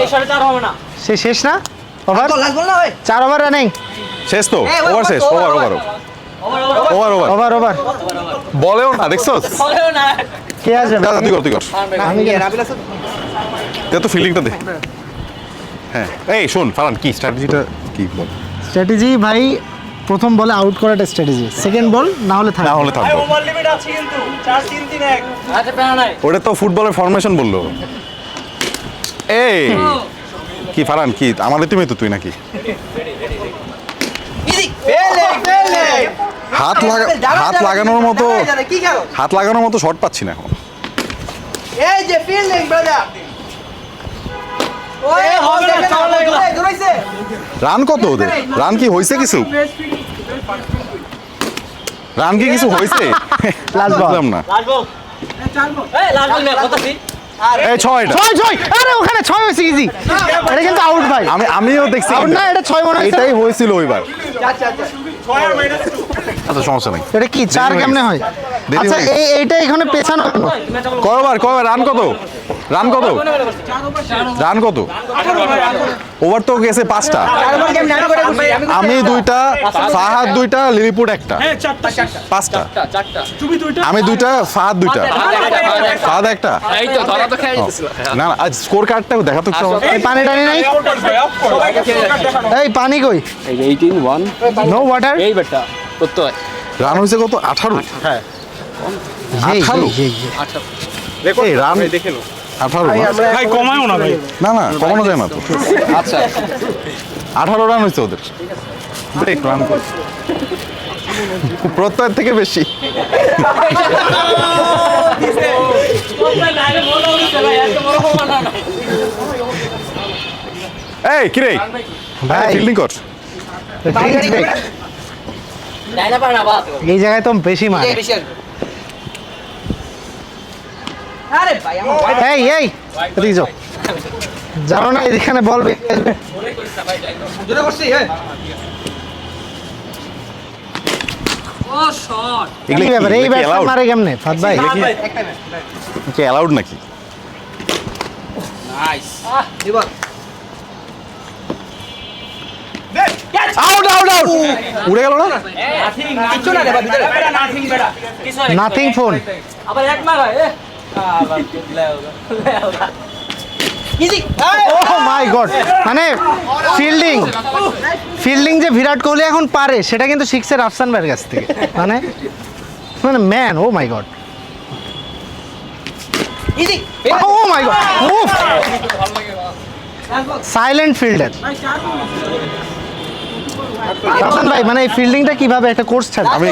এই সাড়ে 4 হবে না সে শেষ না ওভার লাস্ট বল না ভাই 4 ওভার রানিং শেষ তো ওভার শেষ over over over over over over বলেও না দেখছস বলেও না কে আসবে দাদা তুই কর তুই কর আমি কি রাবিল আছে দে তো ফিল্ডিংটা দে হ্যাঁ এই শোন ফারান কি স্ট্র্যাটেজিটা কি বল স্ট্র্যাটেজি ভাই প্রথম বলে আউট করাটা স্ট্র্যাটেজি সেকেন্ড বল না হলে না থাকবে হলে থাকবো ওভার লিমিট আছে কিন্তু 4 3 3 1 আচ্ছা পেনা নাই ওটা তো ফুটবলের ফরমেশন বললো এই কি ফারান কি আমাদের টিমে তো তুই নাকি ইজি ফেলে হাত লাগানোর মতো কি খেলো হাত লাগানোর মতো শট পাচ্ছি না এখন এই যে ফিল্ডিং ব্রাদার ওই হবে না চাওলা দৌড়াইছে রান কত ওদের রান কি হয়েছে কিছু রান কি কিছু হয়েছে Last ball. বুঝলাম না লাস্ট বল এই লাস্ট বল মে কতছি এই ছয়টা 6 আরে ওখানে 6 হয়েছে ইজি এটা কিন্তু আউট ভাই আমিও দেখছি আউট না এটা 6 মনে হচ্ছে এটাই হয়েছিল ওইবার আচ্ছা আচ্ছা 6 আর মাইনাস 2 আচ্ছা সমস্যা নেই এটা কি 4 কেমনে হয় দেরি আচ্ছা হয়ে গেছে। এইটা এখানে পেছানো কেন? কয়বার রান কত রান কত ওভার তো গেছে 5টা তারপর গেম নাটো করে আমি 2টা ফাহাদ 2টা লিলিপুট 1টা হ্যাঁ 4টা 5টা চারটা তুমি দুইটা আমি 2টা ফাহাদ 2টা ফাহাদ 1টা এই তো ধরা তো খেয়ে যেতেছিল না না আজ স্কোর কার্ডটা দেখাতো একটু আমাকে। এই পানি টানি নাই সবাইকে এই পানি কই 18 1 নো ওয়াটার এই বেটা করতে হয় রান হয়েছে কত 18 18 এই রান দেখে নো 18 ভাই কমায়ও না ভাই না না কমানো যায় না তো আচ্ছা 18 রান হয়েছে ওদের দেখ রান কর প্রত্যয়ের থেকে বেশি এই কিরে ভাই ফিল্ডিং কর ডাইনা পারে না বাত এই জায়গায় তো বেশি মার বেশি আসবে আরে ভাই আমার এই এদিকে যাও জানো না এখানে বল জোরে করছি হ্যাঁ ও শট কি ব্যাপার এই ব্যাটসম্যান মারে কেমনে ফাদ ভাই একটা ম্যাচ কি অ্যালাউড নাকি নাইস দিবা আউট উড়ে গেল না কিচ্ছু না রে বা ভিতরে নাথিং বেটা নাথিং ফোন আবার এক মার হয় আবার লে হোগা ইজি ও মাই গড মানে ফিল্ডিং যে বিরাট কোহলি এখন পারে সেটা কিন্তু শিখছে রাফসান ভাইয়ের কাছ থেকে মানে man O my god easy O my god silent fielder Rafsan ভাই মানে এই ফিল্ডিংটা কিভাবে একটা কোর্স ছাড়ে আমি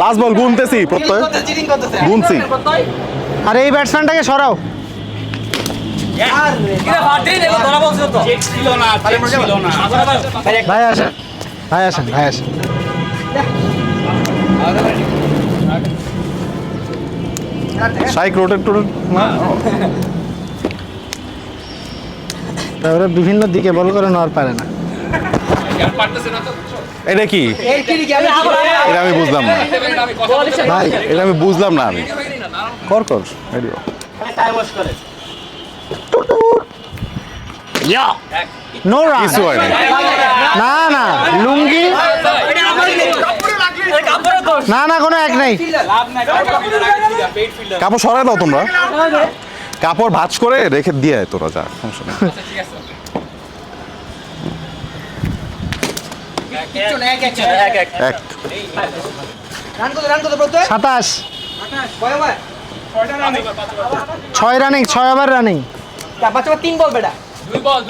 লাস্ট বল গুনতেছি প্রত্যয় চিটিং করতেছে গুনছি আর এই ব্যাটসম্যানটাকে সরাও কিরে বাড়তেই দেখো ধরা বলছো তো ছিল না ভাই আসেন সাইক রোটেট না তারপরে বিভিন্ন দিকে বল করে নেওয়ার পারে না আর পারতেছে না তো বুঝছো এটা কি এই কি আমি আবার এটা আমি বুঝলাম না আমি কথা বলছি ভাই এটা আমি বুঝলাম না আমি কর রেডিও টাইম ওয়াশ করে নো রান কিছু হয় না না লুঙ্গি এটা আমার কাপড়ে দোষ না কোনো এক নাই লাভ নাই পেট ফিল্ডার কাপড় সরাই দাও তোমরা কাপড় ভাঁজ করে রেখে দিয়ে আয় তোরা যা সমস্যা নেই ঠিক আছে কিচ্ছু না এক এক রান কত প্রত্যয় 27 কয় ওভার 6 রানিং 6 ওভার রানিং। বাচ্চা 3 বল বেটা। 2 বল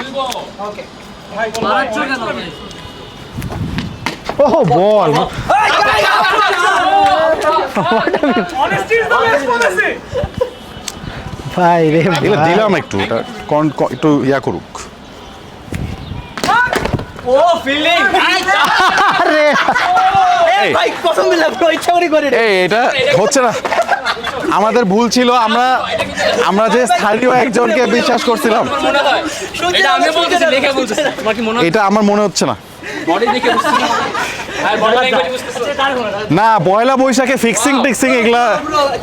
ওকে ওহ বল Honesty is the best policy. ভাই রে এগুলো ভাই। দিলাম একটু এটা একটু ইয়া করুক। ও ফিল্ডিং আরে এই ভাই কসম দিলাম পুরো ইচ্ছা করে করে এই এটা হচ্ছে না, আমাদের ভুল ছিল। আমরা যে স্থানীয় একজনকে বিশ্বাস করছিলাম, মনে হয় এটা আমি বলতেছি দেখে বলতেছি তোমার কি মনে হয় এটা আমার মনে হচ্ছে না। বডি দেখে বুঝতেছি আর বডি ল্যাঙ্গুয়েজ বুঝতেছি না পয়লা বৈশাখে ফিক্সিং টিক্সিং এগুলা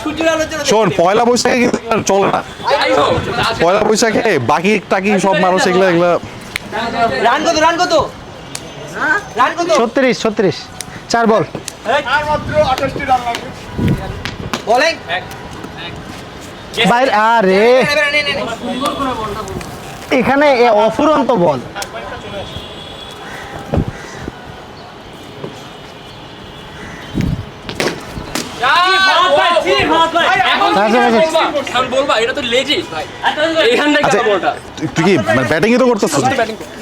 ছুটির আলোচনা শোন, পয়লা বৈশাখে কিন্তু এগুলা চলে না। যাই হোক পয়লা বৈশাখে বাকি টাকি সব মানুষ এগুলা রান কত রান কত 36 4 বল। আর মাত্র 28টি রান লাগবে। বলিং বাইরে আরে এখানে অফুরন্ত বল। এখন বলবা এটা তো লেজিট ভাই এইখান থেকে আচ্ছা, বলটা তুই কি মানে ব্যাটিংই তো করতেছিস?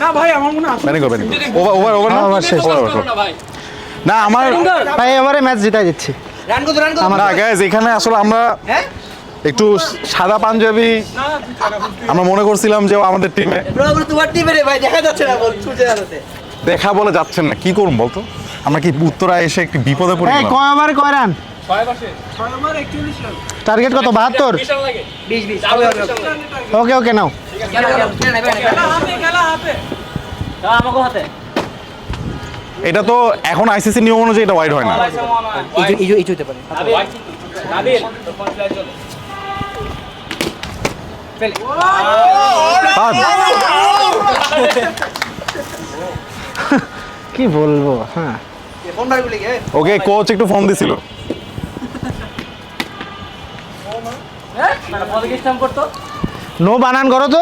না ভাই আমার মনে হয় ব্যাটিং কর, ব্যাটিং ওভার ওভার না ওভার শেষ। ওভার ওভার না ভাই না আমার ভাই এবারে ম্যাচ জিতাই দিচ্ছি। রান কত না গাইজ, এখানে আসলে আমরা হ্যাঁ একটু সাদা পাঞ্জাবি আমরা মনে করছিলাম যে আমাদের টিমে ব্রো ব্রো তোমার টিমে রে ভাই দেখা যাচ্ছে না বল ছুটে যাচ্ছে দেখা বলে যাচ্ছেন না, কি করুন বলতো? আমরা কি উত্তরায় এসে একটু বিপদে পড়ে এই গেলাম? কয় ওভারে কয় রান? 6 পাশে টার্গেট কত 72? বিশাল লাগে 20 হবে হবে ওকে ওকে নাও। আমাকে হাতে এটা তো এখন আইসিসি নিয়ম অনুযায়ী এটা ওয়াইড হয় না। এই হতে পারে নাবিল বাদ। কি বলবো, হ্যাঁ ফোন বার গুলি গে ওকে কোচ একটু ফোন দিছিল। মানে বল কি স্টাম্প করতো নো বানান করো তো।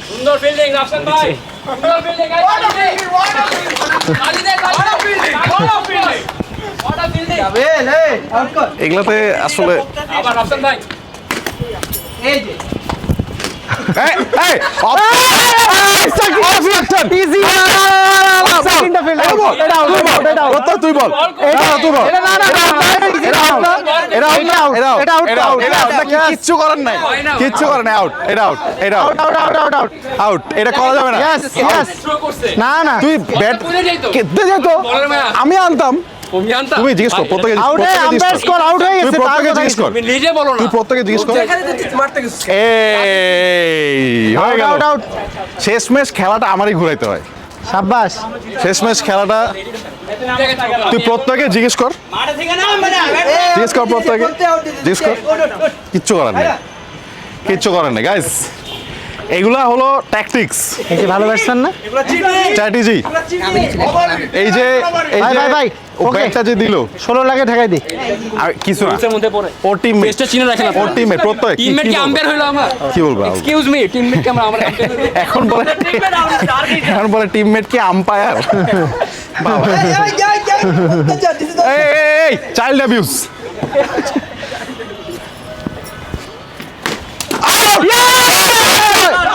সুন্দর ফিল্ডিং রাফসান ভাই সুন্দর ফিল্ডিং গালি দে যাবে লে আউট কর এগুলাতে আসলে আবার রাফসান ভাই এই যে ইজি সেকেন্ড ফিল্ড এটা আউট এটা আউট তুই বল, তুই বল। এটা না না এটা আউট কিচ্ছু করার নাই, কিচ্ছু করার নাই, আউট, এটা আউট, এটা আউট, আউট আউট, এটা করা যাবে না। ইয়েস ইয়েস থ্রো করছে না না তুই ব্যাট পড়ে যাইতো কেটে যেত, বলের মায়া আমি আনতাম। কমি আনতা তুমি জিজ্ঞেস কর, প্রত্যেকে আউটে প্রত্যেকে জিজ্ঞেস আম্পায়ার কর। স্কোর আউট হয়ে তুই গেছে, তার প্রত্যেকে কথা জিজ্ঞেস কর, তুমি নিজে বলো না তুই প্রত্যেকে জিজ্ঞেস কর। এই হয়ে গেল। আউট আউট শেষমেশ খেলাটা আমারই ঘুরাইতে হয়। শাবাশ। শেষমেশ খেলাটা তুই প্রত্যেকে জিজ্ঞেস কর, মাঠে থেকে না মানে জিজ্ঞেস কর প্রত্যেকে, জিজ্ঞেস কর। কিচ্ছু করার নেই, কিচ্ছু করার নেই গাইস। এগুলা হলো ট্যাকটিক্স, এই যে ভালো ব্যাটসম্যান না স্ট্র্যাটেজি। এই যে ভাই, ভাই, ও okay. ব্যাটটা যে দিল 16 লাখে ঠেকাই দি। আর কিছু না, এর মধ্যে পড়ে ওর টিমমেট, টেস্টে চিনে রাখেন ওর টিমমেট প্রত্যেক টিমমেট কি আম্পায়ার হইলো আমার কি বলবো আর? এক্সকিউজ মি টিমমেট কি আমরা এখন বলে এখন বলে টিমমেট কি আম্পায়ার? এই চাইল্ড অ্যাবিউজ।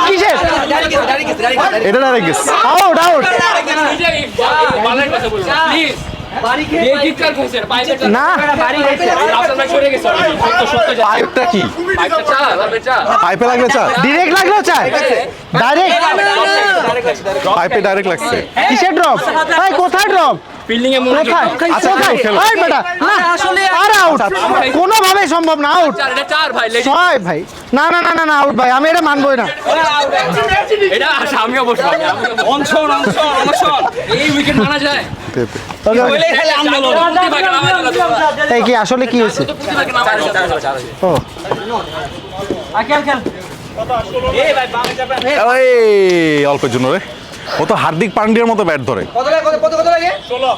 কিসের এটা ডাইরেক্ট গেস। আউট আউট বালের কথা বলুন প্লিজ বাড়ি এই কিকার খাইছে পাইপে না বাড়ি গেছে রাফসান ভাই সরে গেছে সত্য সত্য যা পাইপটা কি? পাইপটা চা লাভে চা পাইপে লাগলে চা? ডাইরেক্ট লাগলো চাই ডাইরেক্ট পাইপে ডাইরেক্ট লাগছে। কিসের ড্রপ ভাই কোথায় ড্রপ ফিল্ডিং এ মনে কোথায় আচ্ছা, কোথায় খেলো। এই বেটা না আসলে আর আউট কোনোভাবেই সম্ভব না আউট চার এটা চার ভাই লেজি ছয় ভাই না না না না না আউট ভাই আমি এটা মানবই না এটা আমি অবশ্য অনশন অনশন অনশন এই উইকেট মানা যায় Okay, okay. কইলে খালি আন্দোলন প্রতিভাকে নামায় দিল এই কি আসলে কি হয়েছে প্রতিভাকে নামায় দিল ও খেল খেল এই ভাই বামে যাবে ওই অল্পের জন্য রে, ও তো হার্দিক পান্ডিয়ার মতো ব্যাট ধরে। কত লাগে কত লাগে 16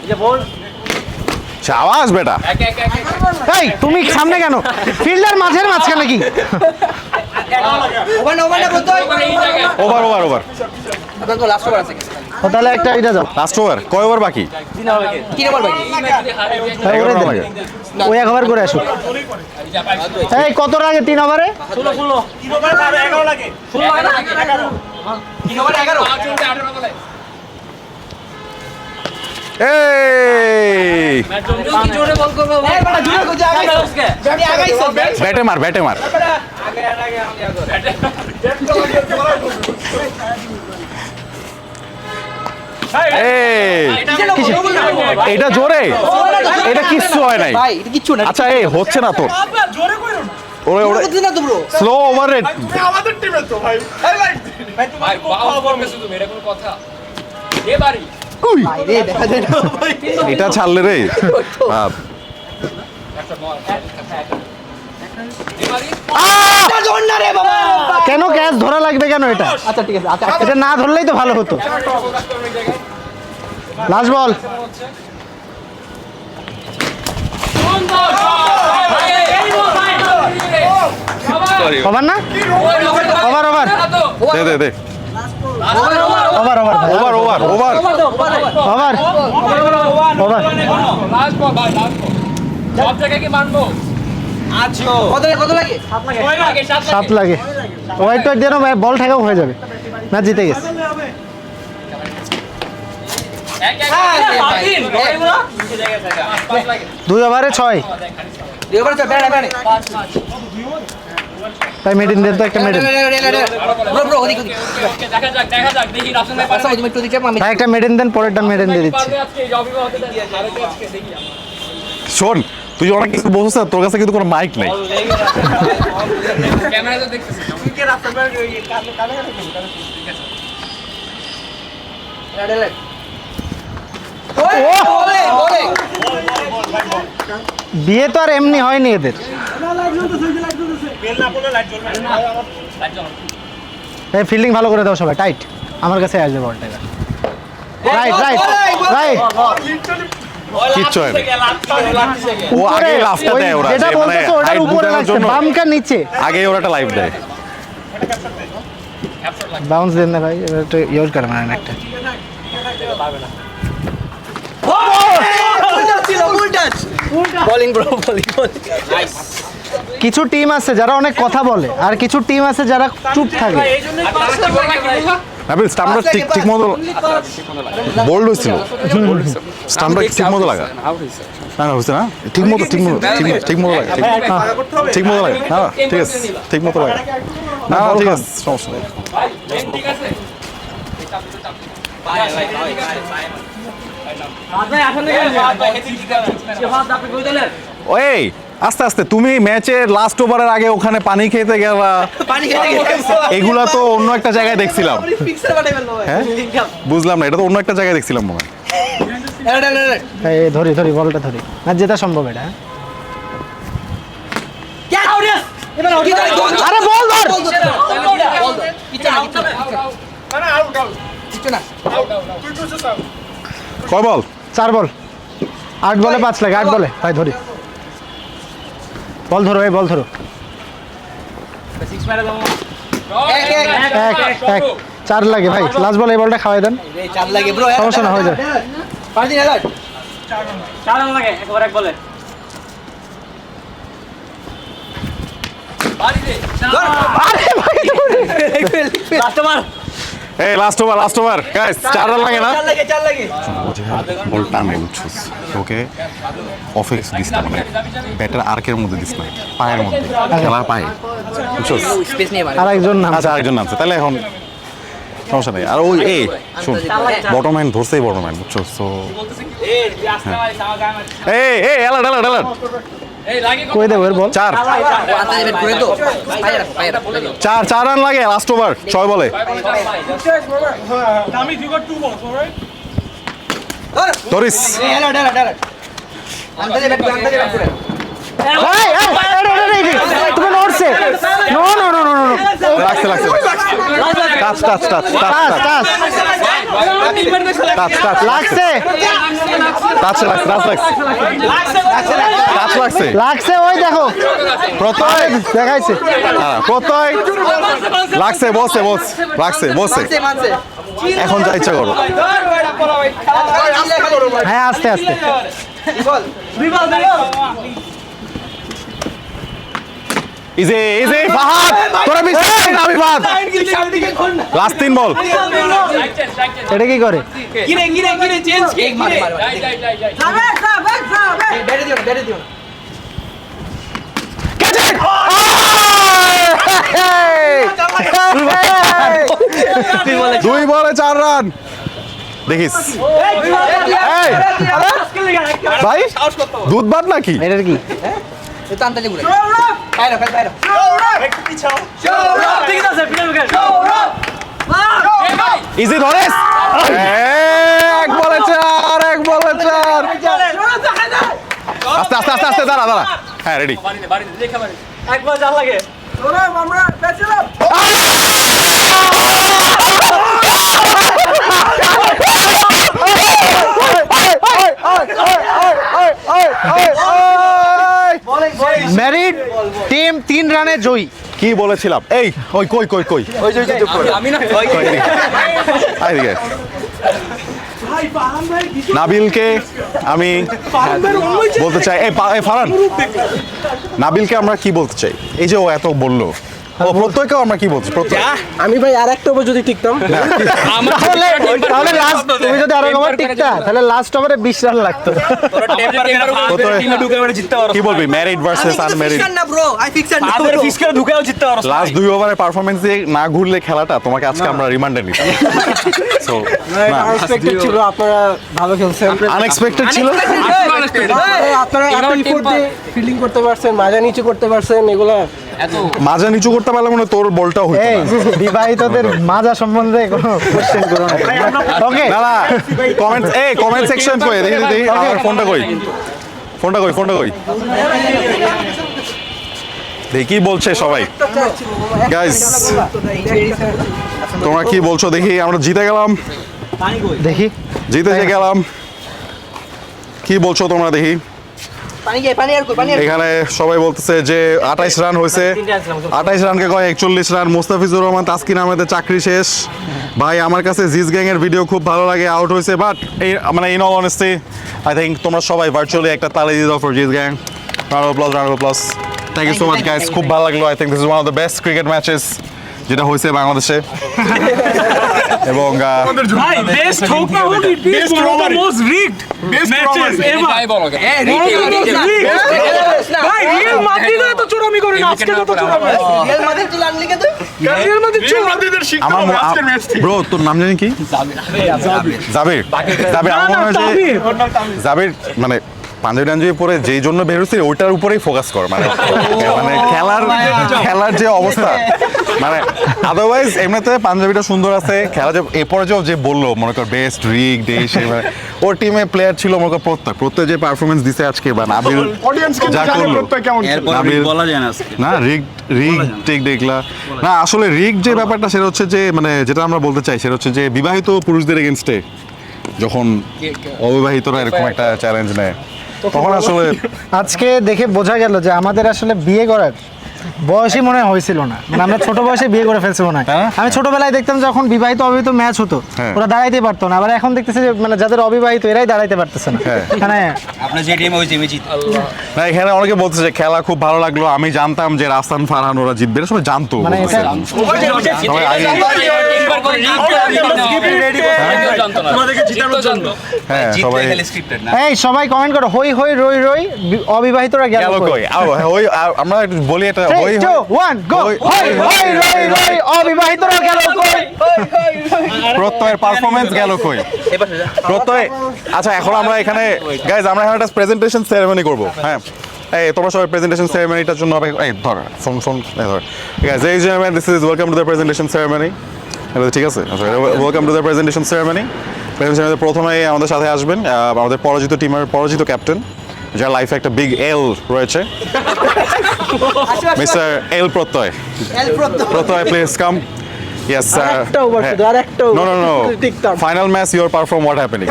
এই যে বল আওয়াজ বেটা। এক এক এক এই তুমি সামনে কেন ফিল্ডার মাঝের মাঝখানে কি ওভার না কত এই জায়গায় ওভার ওভার ওভার আপনার তো লাস্ট ওভার আছে ও তাহলে একটা এটা যাও। লাস্ট ওভার কয় ওভার বাকি? 3 ওভার বাকি তাই ওরে 11 দেন। লাগে। ওই এক ওভার করে আসুক। এই কত লাগে 3 ওভারে? 3 ওভার 11 লাগে। 3 ওভার 11 এই কি জোরে বল করবো এই বড় জোরে কো জায়গা আমি আগাইছো ব্যাটে মার ব্যাটে মার। এই এটা জোরে, এটা কিচ্ছু হয় নাই। ভাই এটা কিচ্ছু না আচ্ছা এই হচ্ছে না তো, জোরে কইরো না। ওরে ওরে বুঝছ না তো ব্রো স্লো ওভার রেট। তুমি আমাদের টিমে তো ভাই। এই লাইক ভাই তুমি ভাই বাউল করতেছো তুমি, এটা কোনো কথা? এবারই ভাই রে দেখা যায় না এটা ছাড়লে রে বাপ। এবারই এটা জোর না রে বাবা কেন ক্যাচ ধরা লাগবে কেন এটা? আচ্ছা ঠিক আছে আচ্ছা এটা না ধরলেই তো ভালো হতো। Last ball. ওভার না? ওভার ওভার দে দে দে over over over over over. Over over. Last ball ভাই, লাস্ট বল। সব জায়গায় কি মানবো? কত লাগে আগে 7 লাগে। ওয়াইড টয়েড দিয়ে না বল ঠেকাও হয়ে যাবে। ম্যাচ জিতে গেছে। এক এক লাগে 2 ওভারে 6। দুই ওভার তো বেড়া বেড়া তাই মেডিন দেন তো একটা মেডিন। ব্রো ব্রো ওদিক ওদিক দেখা যাক দেখি রাসেল ভাই আচ্ছা তুমি একটু দিতে আমি ভাই একটা মেডিন দেন, পরেরটা মেডিন দিয়ে দিচ্ছি। পারবে আজকে এই অভিভাবকদের ভারতে আজকে দেখি আমরা। শোন তুই অনেক কিছু বলছিস না, তোর কাছে কিন্তু কোনো মাইক নেই। ক্যামেরায় তো দেখতেছি ওলে ওলে বিয়ে তো আর এমনি হয়নি এদের। বেল না পড়লে লাইট জ্বলবে না। এই ফিল্ডিং ভালো করে দাও সবাই, টাইট। আমার কাছে আসবে বলটা এবার। Right right right. কিচ্ছু হয় না। ও আগে লাফটা দেয় ওরা, যেটা যে মানে বলতেছো ওটার height উপরে বোঝানোর লাগছে, জন্য বামকা নিচে। আগে ওরা একটা লাইভ দেয়। বাউন্স দেন না ভাই, এবার একটু ইউজ করে মানে একটা। বোলিং ব্রো বোলিং নাইস কিছু টিম আছে যারা অনেক কথা বলে, আর কিছু টিম আছে যারা চুপ থাকে। নাবিল স্টাম্পটা ঠিক ঠিক মতো বোল্ড হয়েছিল, স্টাম্পটা ঠিক মতো লাগা। না না হচ্ছে না, ঠিক মতো ঠিক মতো ঠিক মতো লাগা, ঠিক মতো লাগা। না ঠিক আছে, ঠিক মতো লাগা। না ঠিক আছে, সমস্যা নেই। ঠিক আছে ওই আস্তে আস্তে, তুমি ম্যাচের লাস্ট ওভারের আগে ওখানে পানি খেতে গেলা, পানি খেতে গেছে এগুলা তো অন্য একটা জায়গায় দেখছিলাম। ফিক্সার বানাই ফেললো ভাই হ্যাঁ বুঝলাম না, এটা তো অন্য একটা জায়গায় দেখছিলাম মনে হয়। এই ধরি ধরি বলটা ধরি, না জেতা সম্ভব এটা। আরে বল ধর। না আউট আউট। তুই কইছিস আউট। কয় বল? 4 বল। 8 বলে 5 লাগে, 8 বলে ভাই ধরি। বল ধরো, এই বল ধরো। এক 4 লাগে ভাই, লাস্ট বল এই বলটা খাওয়াই দেন। চার লাগে ব্রো সমস্যা না, হয়ে যায়। পাঁচ দিন অ্যালার্ট এই লাস্ট ওভার গাইস, 4 রান লাগে না? চার লাগে বল টানে বুঝছিস, ওকে অফেক্স দিস না, মানে ব্যাটার আর্কের মধ্যে দিস না, পায়ের মধ্যে, খেলার পায়ে বুঝছিস। স্পেস নিয়ে মারে আর একজন নাম আচ্ছা আরেকজন নামছে, তাহলে এখন সমস্যা নেই। আর ওই এই শুন, বটম ম্যান ধরছেই বটম ম্যান বুঝছিস। তো এই অ্যালার্ট এই লাগে কই দেবো এর বল। 4 আতা এবার করে তো পায়ে রাখো 4 রান লাগে লাস্ট ওভার 6 বলে। Tommy, you got 2 balls, alright? ধরিস অ্যালার্ট আন্দাজে ব্যাট করে এই তুমি নড়ছে। No no no no no. লাগছে টাচ টাচ টাচ লাগছে লাগছে, ওই দেখো প্রত্যয় দেখাইছে। প্রত্যয় লাগছে, বসে লাগছে বসে মানছে এখন যা ইচ্ছা করো। হ্যাঁ আস্তে আস্তে ইজে ইজে ফাহাদ তোরা বিশ্বাস আমি ফাহাদ লাস্ট 3 বল এটা কি করে দুই বলে 4 রান দেখিস এই ভাই দুধ ভাত নাকি এটার কি ইজি ধরেস এক বলে 4 এক বলে 4 আস্তে আস্তে আস্তে আস্তে দাঁড়া দাঁড়া হ্যাঁ রেডি একবার যা লাগে ম্যারিড টিম 3 রানে জয়ী কি বলেছিলাম এই ওই কই কই কই আমি না এইদিকে নাবিলকে আমি বলতে চাই এই ফারহান নাবিলকে আমরা কি বলতে চাই এই যে ও এত বললো ও প্রত্যেককেও আমরা কি বলছি প্রত্যেক আমি ভাই আর একটা ওভার যদি টিকতাম তাহলে লাস্ট তুমি যদি আরো ওভার টিকতা তাহলে লাস্ট ওভারে 20 রান লাগতো কি বলবি ম্যারিড ভার্সেস আনম্যারিড জিততে লাস্ট 2 ওভারের পারফরম্যান্স দিয়ে না ঘুরলে খেলাটা তোমাকে আজকে আমরা রিমান্ডে নিতাম সো আনএক্সপেক্টেড ছিল আপনারা ভালো খেলছেন আনএক্সপেক্টেড ছিল আপনারা এত ইফোর্ট দিয়ে ফিল্ডিং করতে পারছেন মাজা নিচু করতে পারছেন এগুলা মাজা নিচু করতে পারলে মনে হয় তোর বলটাও হইতো এই না। বিবাহিতদের মাজা সম্বন্ধে কোনো কোশ্চেন করো না ওকে না না কমেন্ট সেকশন কই দেখি দেখি আমার ফোনটা কই দেখি কি বলছে সবাই গাইস তোমরা কি বলছো দেখি আমরা জিতে গেলাম দেখি জিতে যে গেলাম কি বলছো তোমরা দেখি এখানে সবাই বলতেছে যে 28 রান হয়েছে 28 রানকে কয় 41 রান মুস্তাফিজুর রহমান তাসকিন আহমেদের চাকরি শেষ ভাই আমার কাছে জিজ গ্যাং এর ভিডিও খুব ভালো লাগে আউট হয়েছে বাট এই মানে in all honesty I think তোমরা সবাই ভার্চুয়ালি একটা তালি দিয়ে দাও for jeez gang round of applause thank you so much guys খুব ভালো লাগলো I think this is one of the best cricket matches যেটা হয়েছে বাংলাদেশে এবং ভাই বেস্ট হোক না হোক it is one of the most rigged matches ever ভাই বলো ভাই রিয়েল মাদ্রিদ তো চোরামি করে না আজকে তো চোরামি রিয়েল মাদ্রিদ তো লানলি কে তুই রিয়েল মাদ্রিদের শিক্ষা আমার হবে আজকের ম্যাচ থেকে ব্রো তোর নাম জানি কি জাবির আমার মনে হয় যে জাবির মানে পাঞ্জাবি টাঞ্জাবি পরে যেই জন্য বের হচ্ছে ওইটার উপরেই ফোকাস কর মানে খেলার যে অবস্থা মানে আদারওয়াইজ এমনিতে পাঞ্জাবিটা সুন্দর আছে খেলা যে এরপরে যে বললো মনে কর বেস্ট রিগ ডে ওর টিমে প্লেয়ার ছিল মনে কর প্রত্যয় যে পারফরমেন্স দিছে আজকে বা নাবিল অডিয়েন্স কে যা জানে করলো প্রত্যেক কেমন নাবিল বলা যায় না না রিগ টেক দেখলা না আসলে রিগ যে ব্যাপারটা সেটা হচ্ছে যে মানে যেটা আমরা বলতে চাই সেটা হচ্ছে যে বিবাহিত পুরুষদের এগেনস্টে যখন অবিবাহিতরা এরকম একটা চ্যালেঞ্জ নেয় তখন আসলে আজকে দেখে বোঝা গেল যে আমাদের আসলে বিয়ে করার বয়সই মনে হয়েছিল না মানে আমরা ছোট বয়সে বিয়ে করে ফেলছি মনে হয় হ্যাঁ? আমি ছোটবেলায় দেখতাম যখন বিবাহিত অবিবাহিত ম্যাচ হতো হ্যাঁ। ওরা দাঁড়াইতে পারতো না আবার এখন দেখতেছি যে মানে যাদের অবিবাহিত এরাই দাঁড়াইতে পারতেছে না হ্যাঁ। মানে আপনার যে টিম ওই টিমে জিত না এখানে অনেকে বলছে যে খেলা খুব ভালো লাগলো আমি জানতাম যে রাস্তান ফারহান ওরা জিতবে এটা সবাই জানতো মানে বলতেছে। এটা সবাই আগে তোমাদেরকে জিতানোর জন্য হ্যাঁ সবাই এই সবাই কমেন্ট করো হই হই রই রই অবিবাহিতরা গেল গেল কই আমরা একটু বলি এটা হই 3 2 1 গো হই- হই হই রই রই অবিবাহিতরা গেল কই প্রত্যয়ের পারফরমেন্স গেল কই প্রত্যয় আচ্ছা এখন আমরা এখানে গাইজ আমরা এখানে একটা প্রেজেন্টেশন সেরেমনি করব হ্যাঁ এই তোমরা সবাই প্রেজেন্টেশন সেরেমনিটার জন্য এই ধর ফোন ধর গাইজ এই gentleman this is welcome to the presentation ceremony ঠিক আছে আচ্ছা welcome to the presentation ceremony প্রেজেন্টেশনের প্রথমেই আমাদের সাথে আসবেন আমাদের পরাজিত টিমের পরাজিত ক্যাপ্টেন যার লাইফে একটা বিগ এল রয়েছে মিস্টার এল প্রত্যয় প্রত্যয় প্লিজ কাম Yes, sir. আরেকটা over শুধু, আরেকটা over। No. টিকতাম। Final match, your perform. What happening?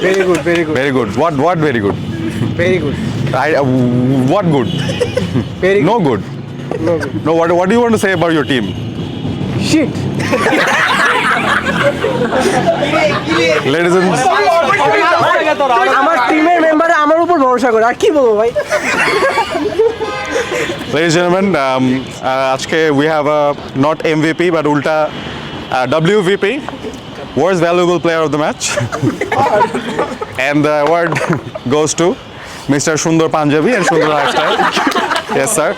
Very good very good Very good. What very good? Very good What good? Very No good. No. What do you want to say about your team? শিট ladies and আমার টিমের মেম্বাররা আমার উপর ভরসা করে আর কি বলবো ভাই Ladies and gentlemen, আজকে we have a not MVP but ulta WVP, worst valuable player of the match, and the award goes to Mr. Sundar Punjabi and Sundar Lifestyle. Yes, sir.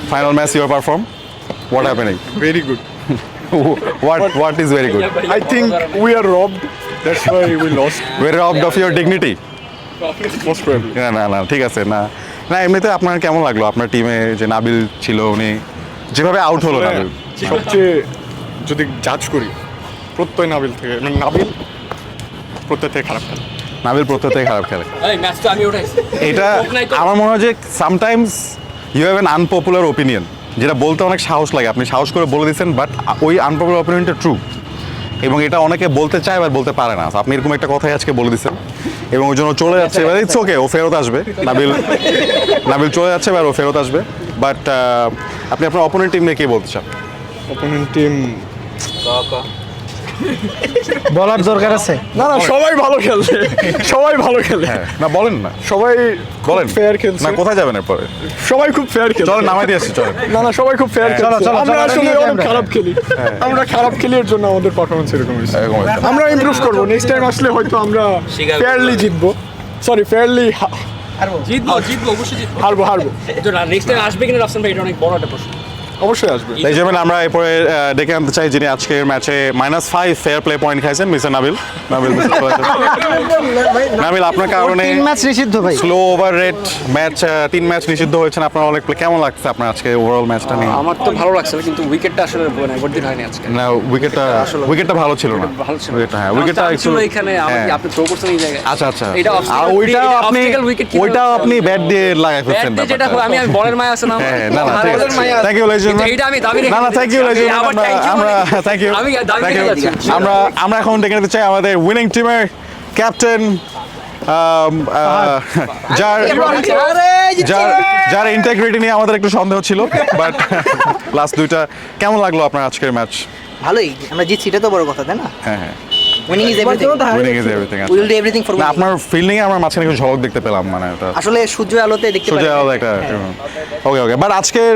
Final match you perform. What happening? Very good. What is very good? I think we are robbed. That's why we lost. We're robbed of your dignity. Most probably. না ঠিক আছে না এমনিতে আপনার কেমন লাগলো আপনার টিমে যে নাবিল ছিল উনি যেভাবে আউট হলো নাবিল সবচেয়ে যদি জাজ করি প্রত্যয় নাবিল থেকে মানে নাবিল প্রত্যয় থেকে খারাপ খেলে। নাবিল প্রত্যেকটাই খারাপ খেলে এই ম্যাচটা আমি উঠাইছি এটা আমার মনে হয় যে sometimes you have an unpopular opinion যেটা বলতে অনেক সাহস লাগে আপনি সাহস করে বলে দিচ্ছেন বাট ওই আনপপুলার ওপিনিয়নটা ট্রু এবং এটা অনেকে বলতে চায় বা বলতে পারে না আপনি এরকম একটা কথাই আজকে বলে দিচ্ছেন এবং ওই জন্য চলে যাচ্ছে এবার ইটস ওকে ও ফেরত আসবে নাবিল চলে যাচ্ছে এবার ও ফেরত আসবে বাট আপনি আপনার অপোনেন্ট টিম নিয়ে কে বলতে চান অপোনেন্ট টিম বলার দরকার আছে না সবাই ভালো খেলছে সবাই ভালো খেলে হ্যাঁ না বলেন না সবাই বলেন ফেয়ার খেলছে না কোথায় যাবেন এরপরে সবাই খুব ফেয়ার খেলছে চলো নামাই দিয়ে আসছি চলো না সবাই খুব ফেয়ার হ্যাঁ, খেলছে চলো, আমরা চলো, আসলে নিয়ে যাই অনেক আমরা। খারাপ খেলি আমরা খারাপ খেলি এর জন্য আমাদের পারফরমেন্স এরকম হয়েছে এরকম হয়েছে। আমরা ইমপ্রুভ করব নেক্সট টাইম আসলে হয়তো আমরা স্বীকার ফেয়ারলি জিতবো সরি ফেয়ারলি জিতবো অবশ্যই জিতবো হারবো তো নেক্সট টাইম আসবে কিনা রাফসান ভাই এটা অনেক বড় একটা প্রশ্ন অবশ্যই আসবে তাই যেমন আমরা এরপরে ডেকে আনতে চাই যিনি আজকের ম্যাচে -5 ফেয়ার প্লে পয়েন্ট খাইছেন মিস্টার নাবিল নাবিল আপনার কারণে 3 ম্যাচ নিষিদ্ধ ভাই slow over rate match 3 match নিষিদ্ধ হয়েছেন আপনার অনেক কেমন লাগছে আপনার আজকে ওভারঅল ম্যাচটা নিয়ে আমার তো ভালো লাগছে কিন্তু উইকেটটা আসলে গর্দিন হয়নি আজকে না উইকেটটা ভালো ছিল না ভালো ছিল উইকেটটা হ্যাঁ উইকেটটা ছিল এখানে আপনি থ্রো করছেন এই জায়গায় আচ্ছা আচ্ছা এটা আর ওইটাও আপনি উইকেট ওইটাও আপনি ব্যাট দিয়ে লাগাই ফেলছেন ব্যাট যেটা আমি বলের মায়া আছে না হ্যাঁ না ঠিক আছে থ্যাংক ইউ লেজেন্ড এটা আমি দাবি না থ্যাংক ইউ আমরা থ্যাংক ইউ আমি দাবি রেখে যাচ্ছি আমরা এখন ডেকে নিতে চাই আমাদের উইনিং টিমের ক্যাপ্টেন যার ইন্টিগ্রিটি নিয়ে আমাদের একটু সন্দেহ ছিল বাট লাস্ট দুইটা কেমন লাগলো আপনার আজকের ম্যাচ ভালোই আমরা জিতছি এটা তো বড় কথা তাই না হ্যাঁ হ্যাঁ winning is everything winning is everything we will do everything for না আপনার ফিল্ডিং এ আমার মাঝখানে একটু ঝলক দেখতে পেলাম মানে এটা আসলে সূর্যের আলোতে দেখতে সোজা পাচ্ছি একটা ওকে বাট আজকের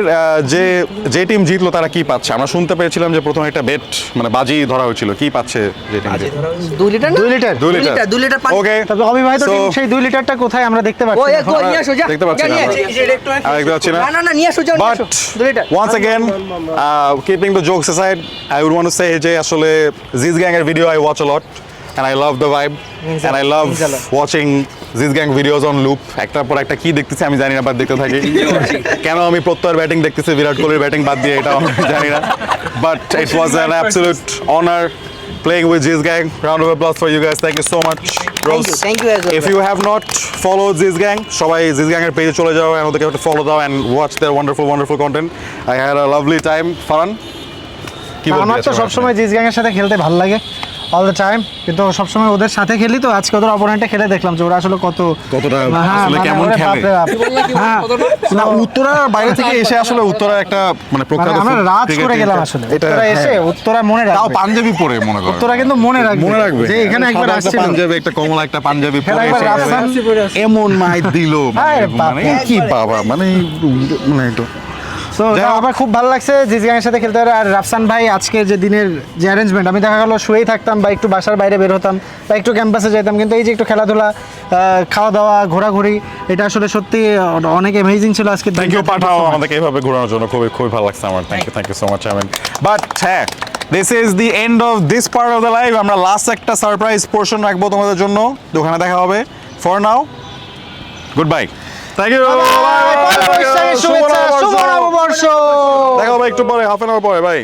যে টিম জিতলো তারা কি পাচ্ছে আমরা শুনতে পেয়েছিলাম যে প্রথমে একটা বেট মানে বাজি ধরা হয়েছিল কি পাচ্ছে যে team 2 litre 2 litre 2 litre 2 litre পানি ওকে তবে অবিবাহিত So- টিম সেই 2 লিটারটা কোথায় আমরা দেখতে ও পাচ্ছি এ কো নিয়ে আসো যা দেখতে পাচ্ছি না নিয়ে আমরা। আসো। দেখতে পাচ্ছি না না নিয়ে আসো যাও নিয়ে But আসো 2 litre once again, keeping the jokes aside, I would want to say যে আসলে Ziz Gang এর video I watch a lot and I love the vibe and I love watching Ziz Gang videos on loop একটার পর একটা কি দেখতেছি আমি জানি না বাট দেখতে থাকি কেন আমি প্রত্যয়ের ব্যাটিং দেখতেছি বিরাট কোহলির ব্যাটিং বাদ দিয়ে এটা আমি জানি না but it was an absolute honor playing with Ziz Gang. Round of applause for you guys. Thank you so much, bros. Thank you as well. If you have not followed Ziz Gang, সবাই Ziz Gang এর পেজে চলে যাও and ওদেরকে একটা follow দাও and watch their wonderful content. I had a lovely time. Farhan, কি বলবি আমার তো আজকে সবসময় জিস গ্যাংয়ের সাথে খেলতে ভালো লাগে অল দ্য টাইম কিন্তু সবসময় ওদের সাথে খেলি তো আজকে ওদের অপোনেন্টে খেলে দেখলাম যে ওরা আসলে কতটা হ্যাঁ, আসলে মানে কেমন ওরে খেলে বাপরে বাপ। হ্যাঁ, না উত্তরার বাইরে থেকে এসে আসলে উত্তরার একটা মানে প্রখ্যাত মানে আমরা রাজ cricket করে team গেলাম টা- আসলে এটা উত্তরা এসে হ্যাঁ। উত্তরা মনে তাও রাখবে পাঞ্জাবি পরে মনে করো উত্তরা কিন্তু মনে রাখবে যে এখানে একবার সাদা একটা আসছিল পাঞ্জাবি একটা কমলা একটা পাঞ্জাবি পরে একবার এসে রাফসান এমন মাইট দিল আরে মানে বাপ রে। কি বাবা মানে একটু তো যাই হোক। আমার খুব ভালো লাগছে জিস গ্যাংয়ের সাথে খেলতে পারে আর রাফসান ভাই আজকে যে দিনের যে অ্যারেঞ্জমেন্ট আমি দেখা গেলো শুয়েই থাকতাম বা একটু বাসার বাইরে বের হতাম বা একটু ক্যাম্পাসে যেতাম কিন্তু এই যে একটু খেলাধুলা খাওয়া দাওয়া ঘোরাঘুরি এটা আসলে সত্যি অনেক অ্যামেজিং ছিল আজকে থ্যাংক ইউ পাঠাও আমাদেরকে এইভাবে ঘোরানোর জন্য খুবই খুবই ভালো লাগছে আমার thank you so much Amin but হ্যাঁ this is the end of this part of the live আমরা লাস্ট একটা সারপ্রাইজ পোর্শন রাখবো তোমাদের জন্য দোকানে দেখা হবে for now good bye thank you শুভেচ্ছা শুভ নববর্ষ দেখা হবে একটু পরে হাফ এন আওয়ার পরে বাই